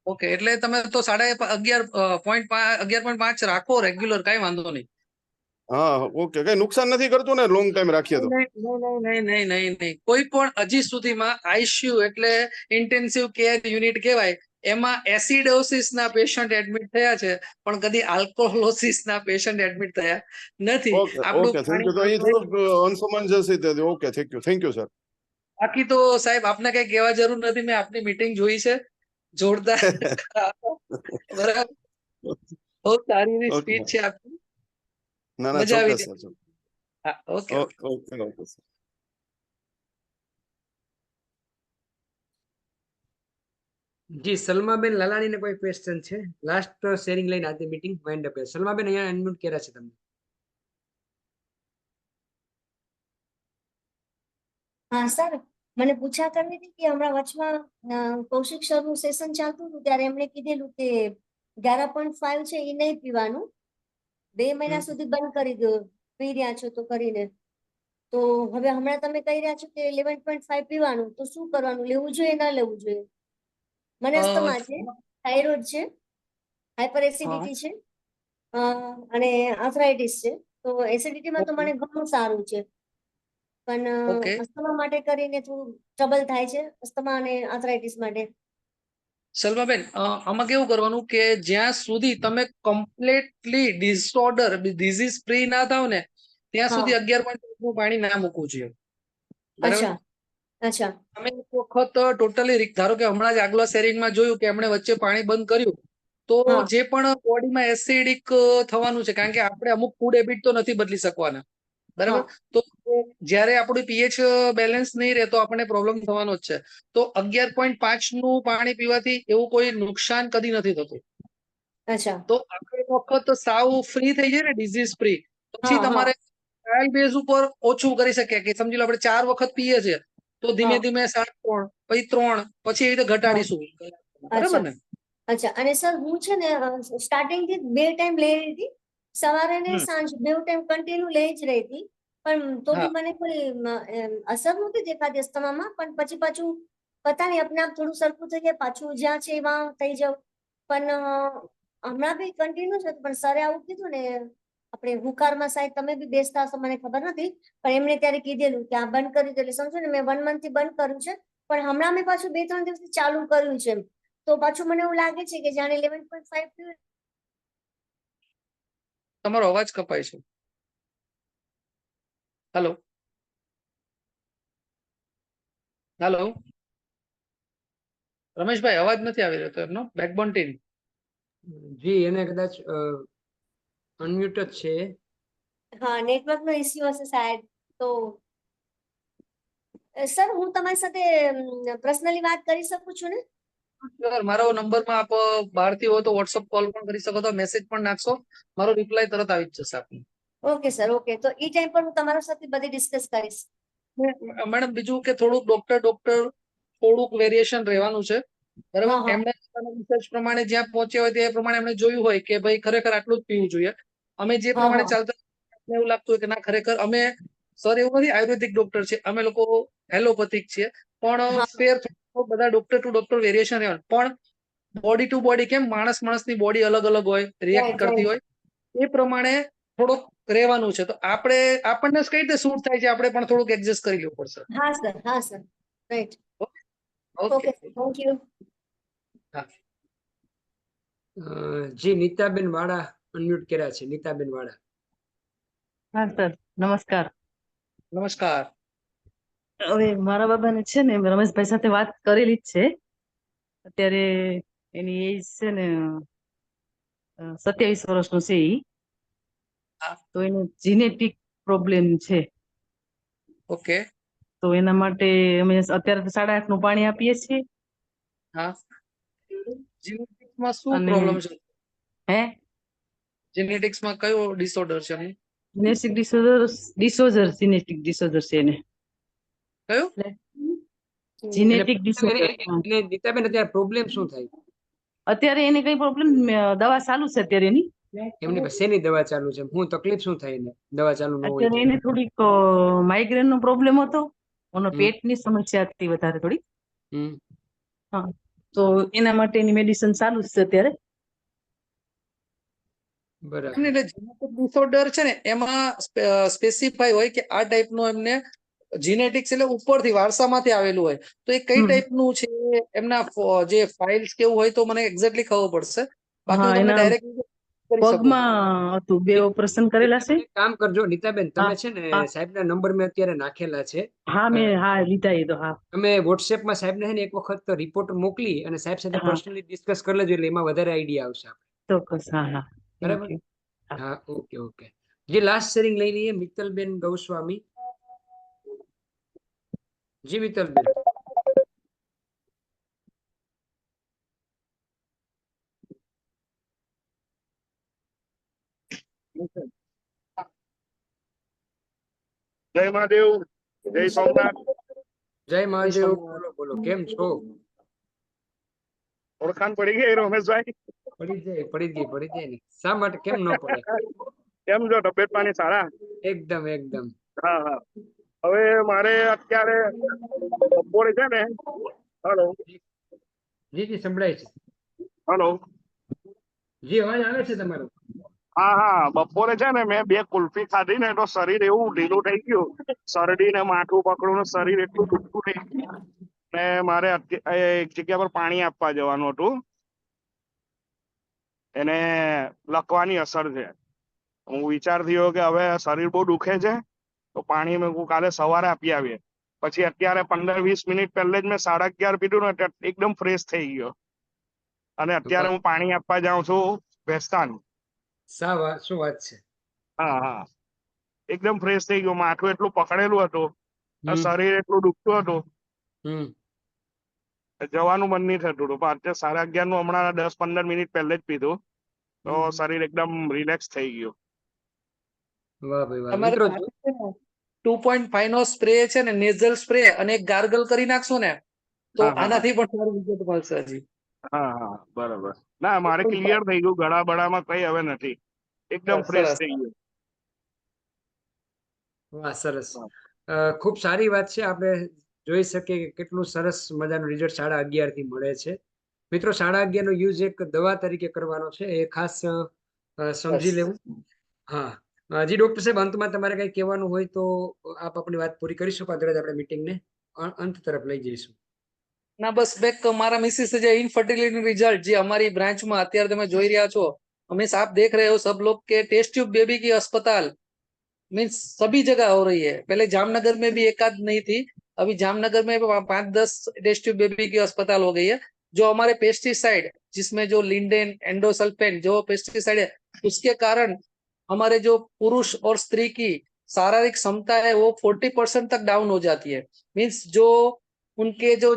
ઓકે, એટલે તમે તો 11.5 રાખો રેગ્યુલર, કઈ વાંધો નહીં. હા, ઓકે, કઈ નુકસાન નથી કરતું ને લોંગ ટાઈમ રાખીએ તો? નહીં. કોઈ પણ હજી સુધીમાં આઈસીયુ એટલે ઇન્ટેન્સિવ કેર યુનિટ કહેવાય, એમાં એસિડોસિસ ના પેશન્ટ એડમિટ થયા છે, પણ કદી આલ્કોહોલોસિસ ના પેશન્ટ એડમિટ થયા નથી. Okay, thank you. તો એ થોડુંક અનસમંજસ છે. Okay, thank you sir. બાકી તો સાહેબ આપને કઈ કહેવા જરૂર નથી, મેં આપની મીટિંગ જોઈ છે, જોરદાર. બરાબર, બહુ સારી સ્પીચ છે આપની. ના, મજા આવી ચોક્કસ સર. હા, ઓકે. Okay sir. જી, સલમાબેન લાલાણી ને કોઈ ક્વેશ્ચન છે? લાસ્ટ શેરિંગ લઈને આજે મીટિંગ વાઇન્ડ અપ. સલમાબેન અહીંયા અનમ્યુટ કર્યા છે તમને. હા સર, મને પૂછા કરવી હતી કે હમણાં વચમાં કૌશિક સરનું સેશન ચાલતું હતું ત્યારે એમણે કીધેલું કે 11.5 છે એ નહીં પીવાનું, 2 મહિના સુધી બંધ કરી દો, પી રહ્યા છો તો કરીને. તો હવે હમણાં તમે કહી રહ્યા છો કે 11.5 પીવાનું, તો શું કરવાનું, લેવું જોઈએ ના લેવું જોઈએ? મને અસ્થમા છે, થાઇરોઇડ છે, હાઇપર એસિડિટી છે અને આર્થરાઇટિસ છે. તો એસિડિટીમાં તો મને ઘણું સારું છે, પણ અસ્થમા માટે કરીને થોડું ટ્રબલ થાય છે, અસ્થમા અને આર્થરાઇટિસ માટે. સલમાબેન, આમાં કેવું કરવાનું કે જ્યાં સુધી તમે કમ્પ્લીટલી ડિસઓર્ડર ડિઝીઝ ફ્રી ના થાવ ને ત્યાં સુધી 11.5 નું પાણી ના મૂકવું જોઈએ. બરાબર? અચ્છા. તમે એક વખત ટોટલી ધારો કે હમણાં જ આગલા શેરિંગમાં જોયું કે એમણે વચ્ચે પાણી બંધ કર્યું, તો જે પણ બોડીમાં એસિડિક થવાનું છે, કારણ કે આપણે અમુક ફૂડ હેબિટ તો નથી બદલી શકવાના. બરાબર? તો જ્યારે આપણું પીએચ બેલેન્સ નહીં રહે તો આપણને પ્રોબ્લેમ થવાનો જ છે. તો 11.5 નું પાણી પીવાથી એવું કોઈ નુકસાન કદી નથી થતું. અચ્છા. તો આપણે એક વખત સાવ ફ્રી થઈ જાય ને ડિઝીઝ ફ્રી, પછી તમારે ટ્રાયલ બેઝ ઉપર ઓછું કરી શકીએ કે સમજી લો આપણે 4 વખત પીએ છીએ તો ધીમે ધીમે 7.3 પછી 3 પછી એ રીતે ઘટાડીશું. બરાબર ને? અચ્છા. અને સર હું છે ને સ્ટાર્ટિંગ થી 2 ટાઈમ લઈ રહી હતી, સવારે ને સાંજ 2 ટાઈમ કન્ટિન્યુ લઈ જ રહી હતી, પણ તો બી મને કોઈ અસર નહોતી દેખાતી અસ્થમામાં. પણ પછી પાછું પતા નહીં अपने आप થોડું સરખું થઈ જાય, પાછું જ્યાં છે એમાં થઈ જાવ. પણ હમણાં બી કન્ટિન્યુ છે, પણ સરે આવું કીધું ને, આપણે હુકારમાં સાહેબ તમે બી બેસતા હશો મને ખબર નથી, પણ એમણે ત્યારે કીધેલું કે આ બંધ કરી દો. એટલે સમજો ને મેં 1 મંથ થી બંધ કર્યું છે, પણ હમણાં મેં પાછું 2-3 દિવસથી ચાલુ કર્યું છે. તો પાછું મને એવું લાગે છે કે જાણે 11.5 પીવું. તમારો અવાજ કપાય છે. હેલો હેલો રમેશભાઈ, અવાજ નથી આવી રહ્યો તો એમનો બેકબોન ટીમ. જી, એને કદાચ અનમ્યુટ જ છે. હા, નેટવર્ક નો ઇશ્યુ હશે શાયદ. તો સર હું તમારી સાથે પર્સનલી વાત કરી શકું છું ને? મારો નંબરમાં આપ બહારથી હો તો વોટ્સઅપ કોલ પણ કરી શકો, તો મેસેજ પણ નાખશો, મારો રિપ્લાય તરત આવી જ જશે આપને. Okay sir, okay. તો એ ટાઈમ પર હું તમારા સાથે બધી ડિસ્કસ કરીશ. મેડમ, બીજું કે થોડુંક ડોક્ટર થોડુંક વેરિએશન રહેવાનું છે. બરાબર? એમને રિસર્ચ પ્રમાણે જ્યાં પહોંચ્યા હોય તે પ્રમાણે એમણે જોયું હોય કે ભાઈ ખરેખર આટલું જ પીવું જોઈએ. અમે જે પ્રમાણે ચાલતા એવું લાગતું હોય કે ના ખરેખર અમે સર એવું નથી આયુર્વેદિક ડોક્ટર છે, અમે લોકો એલોપેથિક છીએ, પણ ફેર બધા ડોક્ટર ટુ ડોક્ટર વેરિએશન રહેવાનું. પણ બોડી ટુ બોડી કેમ માણસની બોડી અલગ અલગ હોય, રિએક્ટ કરતી હોય, એ પ્રમાણે થોડુંક રહેવાનું છે. તો આપણને કઈ રીતે શૂટ થાય છે આપણે પણ થોડુંક એડજસ્ટ કરી લેવું પડશે. હા સર, હા sir, right. Okay, thank you. જી, નીતાબેન વાળા અનમ્યુટ કર્યા છે. નીતાબેન વાળા. હા સર, નમસ્કાર. નમસ્કાર. હવે મારા બાબાને છે ને રમેશભાઈ સાથે વાત કરેલી જ છે. અત્યારે એની એજ છે ને 27 વર્ષનો છે ઈ. તો એને જીનેટિક પ્રોબ્લેમ છે. ઓકે. તો એના માટે અમે અત્યારે તો 8.5 નું પાણી આપીએ છીએ. હા, જીનેટિક્સમાં શું પ્રોબ્લેમ છે? હે, જીનેટિક્સમાં કયો ડિસઓર્ડર છે? જીનેટિક જીનેટિક ડિસઓર્ડર છે એને. કયો? Genetic disorder. નીતાબેન, અત્યારે પ્રોબ્લેમ શું થાય? અત્યારે એને કઈ પ્રોબ્લેમ, દવા ચાલુ છે અત્યારે એની. એમની પાસે શેની દવા ચાલુ છે? હું તકલીફ શું થાય એને દવા ચાલુ ન હોય? અત્યારે એને થોડીક માઇગ્રેન નો પ્રોબ્લેમ હતો, અને પેટની સમસ્યા હતી વધારે થોડી. હા, તો એના માટેની મેડિસિન ચાલુ જ છે અત્યારે. એટલે જેનેટિક ડિસઓર્ડર છે ને એમાં સ્પેસિફાઈ હોય કે આ ટાઈપનો એમને જીનેટિક્સ એટલે ઉપરથી વારસામાંથી આવેલું હોય. તો એ કઈ ટાઈપનું છે, એમના જે ફાઇલ્સ કેવું હોય તો મને એક્ઝેક્ટલી ખબર પડશે. બાકી હું તમને ડાયરેક્ટ પગમાં હતું, 2 ઓપરેશન કરેલા છે. કામ કરજો નીતાબેન, તમે છે ને સાહેબના નંબર મેં અત્યારે નાખેલા છે. હા, મેં લીધા એ તો. હા, તમે વોટ્સએપમાં સાહેબને એક વખત રિપોર્ટ મોકલી અને સાહેબ સાથે પર્સનલી ડિસ્કસ કરી લેજો, એટલે એમાં વધારે આઈડિયા આવશે. ચોક્કસ. હા હા, બરાબર. હા, ઓકે ઓકે. જે લાસ્ટ શેરિંગ લઈ લઈએ, મિત્તલબેન ગૌસ્વામી. જી મિત્તલબેન. જય મહાદેવ, જય સોમનાથ. જય મહાદેવ. બોલો બોલો, કેમ છો? ઓળખાણ પડી ગઈ રમેશભાઈ? પડી જાય ને. શા માટે કેમ ન પડે? કેમ છો? તબિયત પાણી સારા? એકદમ એકદમ. હા હા. હવે મારે અત્યારે બપોરે છે ને, હેલો જી જી સંભળાય છે. હેલો, જી અવાજ આવે છે તમારો. હા હા, બપોરે છે ને મેં 2 કુલ્ફી ખાધી ને તો શરીર એવું ઢીલું થઈ ગયું, શરદી ને માથું પકડું ને શરીર એટલું દુખતું થઈ ગયું ને મારે એક જગ્યા પર પાણી આપવા જવાનું હતું, એને લખવાની અસર છે. હું વિચાર થયો કે હવે શરીર બહુ દુખે છે તો પાણી મેં કાલે સવારે આપી આવીએ. પછી અત્યારે 15-20 મિનિટ પહેલે જ મેં 11:30 પીધું ને એટલે એકદમ ફ્રેશ થઈ ગયો અને અત્યારે હું પાણી આપવા જાઉં છું ભેસ્તાન. શું વાત છે? હા હા, એકદમ ફ્રેશ થઈ ગયો. માથું એટલું પકડેલું હતું, શરીર એટલું દુખતું હતું, જવાનું મન નહીં થતું હતું. પણ અત્યારે 11:30 નું હમણાં 10-15 મિનિટ પહેલે જ પીધું તો શરીર એકદમ રિલેક્સ થઈ ગયું. વાહ ભાઈ વાહ. તમારે મિત્રો 2.5 નો સ્પ્રે છે ને, નેઝલ સ્પ્રે અને એક ગાર્ગલ કરી નાખશો ને તો આનાથી પણ સારું રિઝલ્ટ મળશે. હજી હા હા, બરાબર. ના, મારે ક્લિયર થઈ ગયું. ગળા બળામાં કઈ હવે નથી, એકદમ ફ્રેશ થઈ ગયું. વાહ, સરસ. ખૂબ સારી વાત છે. આપણે જોઈ શકીએ કે કેટલું સરસ મજાનું રિઝલ્ટ 11:30 થી મળે છે. મિત્રો 11:30 નો યુઝ એક દવા તરીકે કરવાનો છે, એ ખાસ સમજી લેવું. હા જી ડોક્ટર સાહેબ, અંતમાં તમારે કઈ કહેવાનું હોય તો આપ આપણી વાત પૂરી કરી શકો. આગળ આપણે મીટિંગને અંત તરફ લઈ જઈશું. ના, બસ બેક મારા મિસિસ જે ઇનફર્ટિલિટી રિजल्ट જે हमारी ब्रांच में અત્યારે તમે જોઈ રહ્યા છો, हमें आप देख रहे हो सब लोग के टेस्ट ट्यूब बेबी की अस्पताल मीन्स सभी जगह हो रही है. पहले जामनगर में भी एकाध नहीं थी, अभी जामनगर में 5-10 टेस्ट ट्यूब बेबी की अस्पताल हो गई है. जो हमारे पेस्टिसाइड जिसमें जो लिंडेन एंडोसल्फेन जो पेस्टिसाइड है, उसके कारण हमारे जो पुरुष और स्त्री की शारीरिक क्षमता है वो 40% तक डाउन हो जाती है. मीन्स जो उनके जो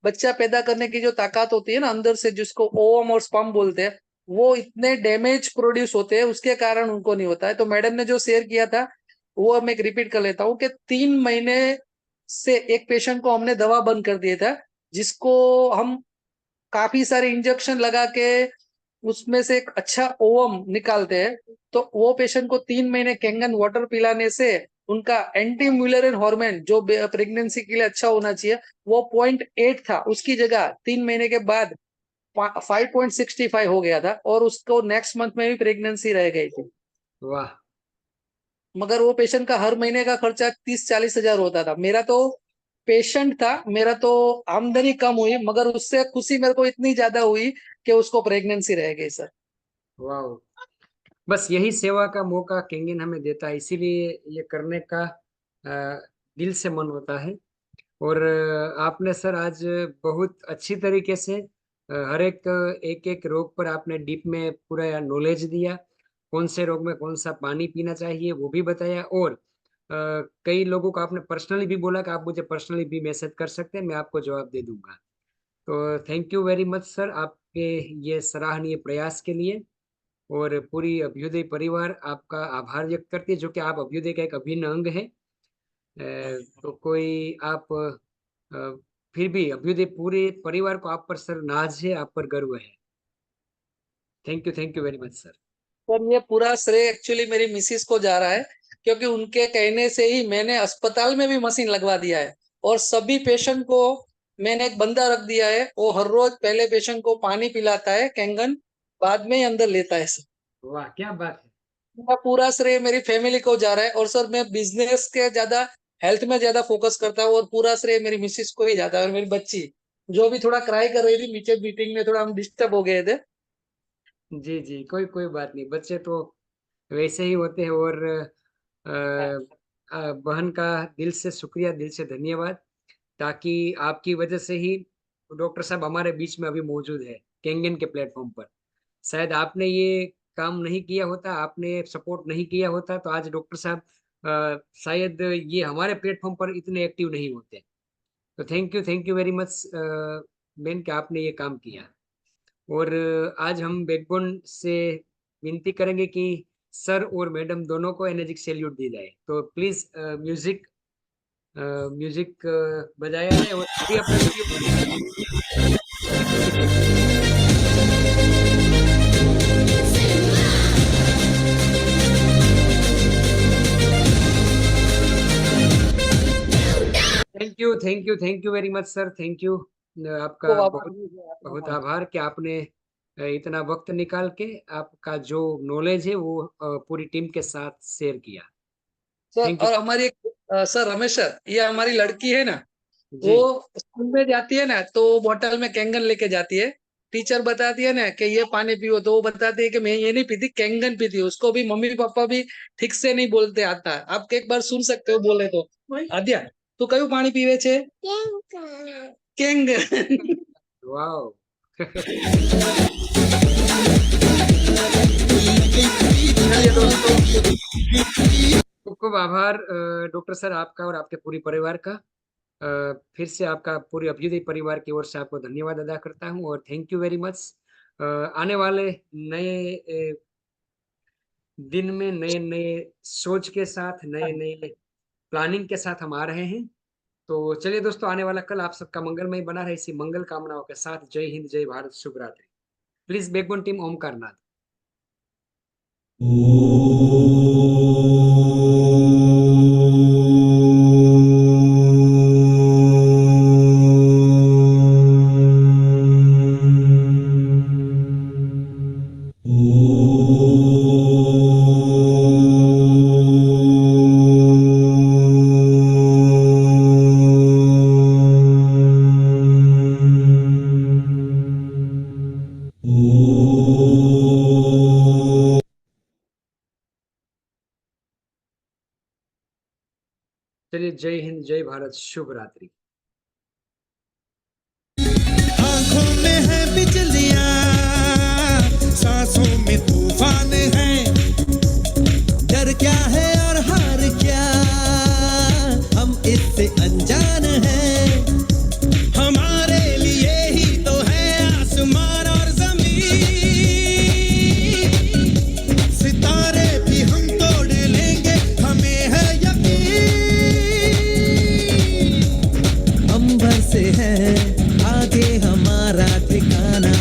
बच्चा पैदा करने की जो ताकत होती है ना अंदर से, जिसको ओवम और स्पर्म बोलते हैं, वो इतने डैमेज प्रोड्यूस होते हैं, उसके कारण उनको नहीं होता है. तो मैडम ने जो शेयर किया था वो मैं एक रिपीट कर लेता हूँ कि 3 महीने से एक पेशेंट को हमने दवा बंद कर दिया था, जिसको हम काफी सारे इंजेक्शन लगा के उसमें से एक अच्छा ओवम निकालते हैं. तो वो पेशेंट को 3 महीने कैंगन वाटर पिलाने से उनका एंटी म्यूलरिन हार्मोन जो प्रेगनेंसी के लिए अच्छा होना चाहिए वो 0.8 था, उसकी जगह 3 महीने के बाद 5.65 हो गया था और उसको नेक्स्ट मंथ में भी प्रेगनेंसी रह गई थी. वाह. मगर वो पेशेंट का हर महीने का खर्चा 30-40 हजार होता था. मेरा तो पेशेंट था, मेरा तो आमदनी कम हुई मगर उससे खुशी मेरे को इतनी ज्यादा हुई कि उसको प्रेगनेंसी रह गई. सर वाह, बस यही सेवा का मौका केंगन हमें देता है, इसीलिए ये करने का दिल से मन होता है. और आपने सर आज बहुत अच्छी तरीके से हर एक रोग पर आपने डीप में पूरा नॉलेज दिया. कौन से रोग में कौन सा पानी पीना चाहिए वो भी बताया. और कई लोगों को आपने पर्सनली भी बोला कि आप मुझे पर्सनली भी मैसेज कर सकते हैं, मैं आपको जवाब दे दूंगा. तो thank you very much sir, आपके ये सराहनीय प्रयास के लिए. और पूरी अभ्युदय परिवार आपका आभार व्यक्त करती है, जो कि आप अभ्युदय का एक अभिन्न अंग है. तो कोई आप फिर भी अभ्युदय पूरे परिवार को आप पर सर नाज है, आप पर गर्व है. Thank you very much sir. Sir ये पूरा श्रेय एक्चुअली मेरी मिसिस को जा रहा है, क्योंकि उनके कहने से ही मैंने अस्पताल में भी मशीन लगवा दिया है और सभी पेशेंट को मैंने एक बंदा रख दिया है, वो हर रोज पहले पेशेंट को पानी पिलाता है कैंगन, बाद में ही अंदर लेता है. सर वाह, क्या बात है. पूरा श्रेय मेरी फैमिली को जा रहा है. और सर मैं बिजनेस के ज्यादा हेल्थ में ज्यादा फोकस करता हूँ और पूरा श्रेय मेरी मिसिस को ही जाता है. और मेरी बच्ची जो भी थोड़ा क्राई कर रही थी नीचे मीटिंग में, थोड़ा हम डिस्टर्ब हो गए थे. जी जी, कोई बात नहीं, बच्चे तो वैसे ही होते हैं. और बहन का दिल से शुक्रिया, दिल से धन्यवाद, ताकि आपकी वजह से ही डॉक्टर साहब हमारे बीच में अभी मौजूद है केंगन के प्लेटफॉर्म पर. शायद आपने ये काम नहीं किया होता, आपने सपोर्ट नहीं किया होता, तो आज डॉक्टर साहब शायद ये हमारे प्लेटफॉर्म पर इतने एक्टिव नहीं होते. तो thank you very much Ben कि आपने ये काम किया. और आज हम बैकबोन से विनती करेंगे कि सर और मैडम दोनों को एनर्जिक सैल्यूट दी जाए. तो प्लीज म्यूजिक म्यूजिक बजाया है और अभी अपने thank you very much sir, thank you. आपका बहुत आभार कि आपने इतना वक्त निकाल के आपका जो नॉलेज है वो पूरी टीम के साथ शेयर किया। सर और हमारी सर रमेश सर, ये हमारी लड़की है ना, वो स्कूल में जाती है ना तो बोतल में कैंगन लेके जाती है। टीचर बताती है ना कि ये पानी पियो तो वो बताती है कि मैं ये नहीं पीती, कैंगन पीती हूँ। उसको भी मम्मी पापा भी ठीक से नहीं बोलते आता है। आप एक बार सुन सकते हो बोले तो। आद्या तू कયું पानी पीवे छे? कैंगन। वाओ। खूब आभार डॉक्टर सर आपका और आपके पूरी परिवार का। फिर से आपका पूरी अभ्युदय परिवार की ओर से आपको धन्यवाद अदा करता हूं और थैंक यू वेरी मच। आने वाले नए दिन में नए नए सोच के साथ, नए नए प्लानिंग के साथ हम आ रहे हैं। तो चलिए दोस्तों, आने वाला कल आप सबका मंगलमय बना रहे, इसी मंगल कामनाओं के साथ जय हिंद, जय भारत, शुभ रात्रि। Please backbone team Omkar Nath. चलिए जय हिंद, जय भारत, शुभ रात्रि। आंखों में है बिजलियां, सांसों में तूफान है, डर क्या है और हार क्या, हम इससे अनजान हैं। हमारे लिए ही तो है आसमान और जमीन, सितारे भी हम तोड़ लेंगे, हमें है अंबर से है आगे हमारा ठिकाना।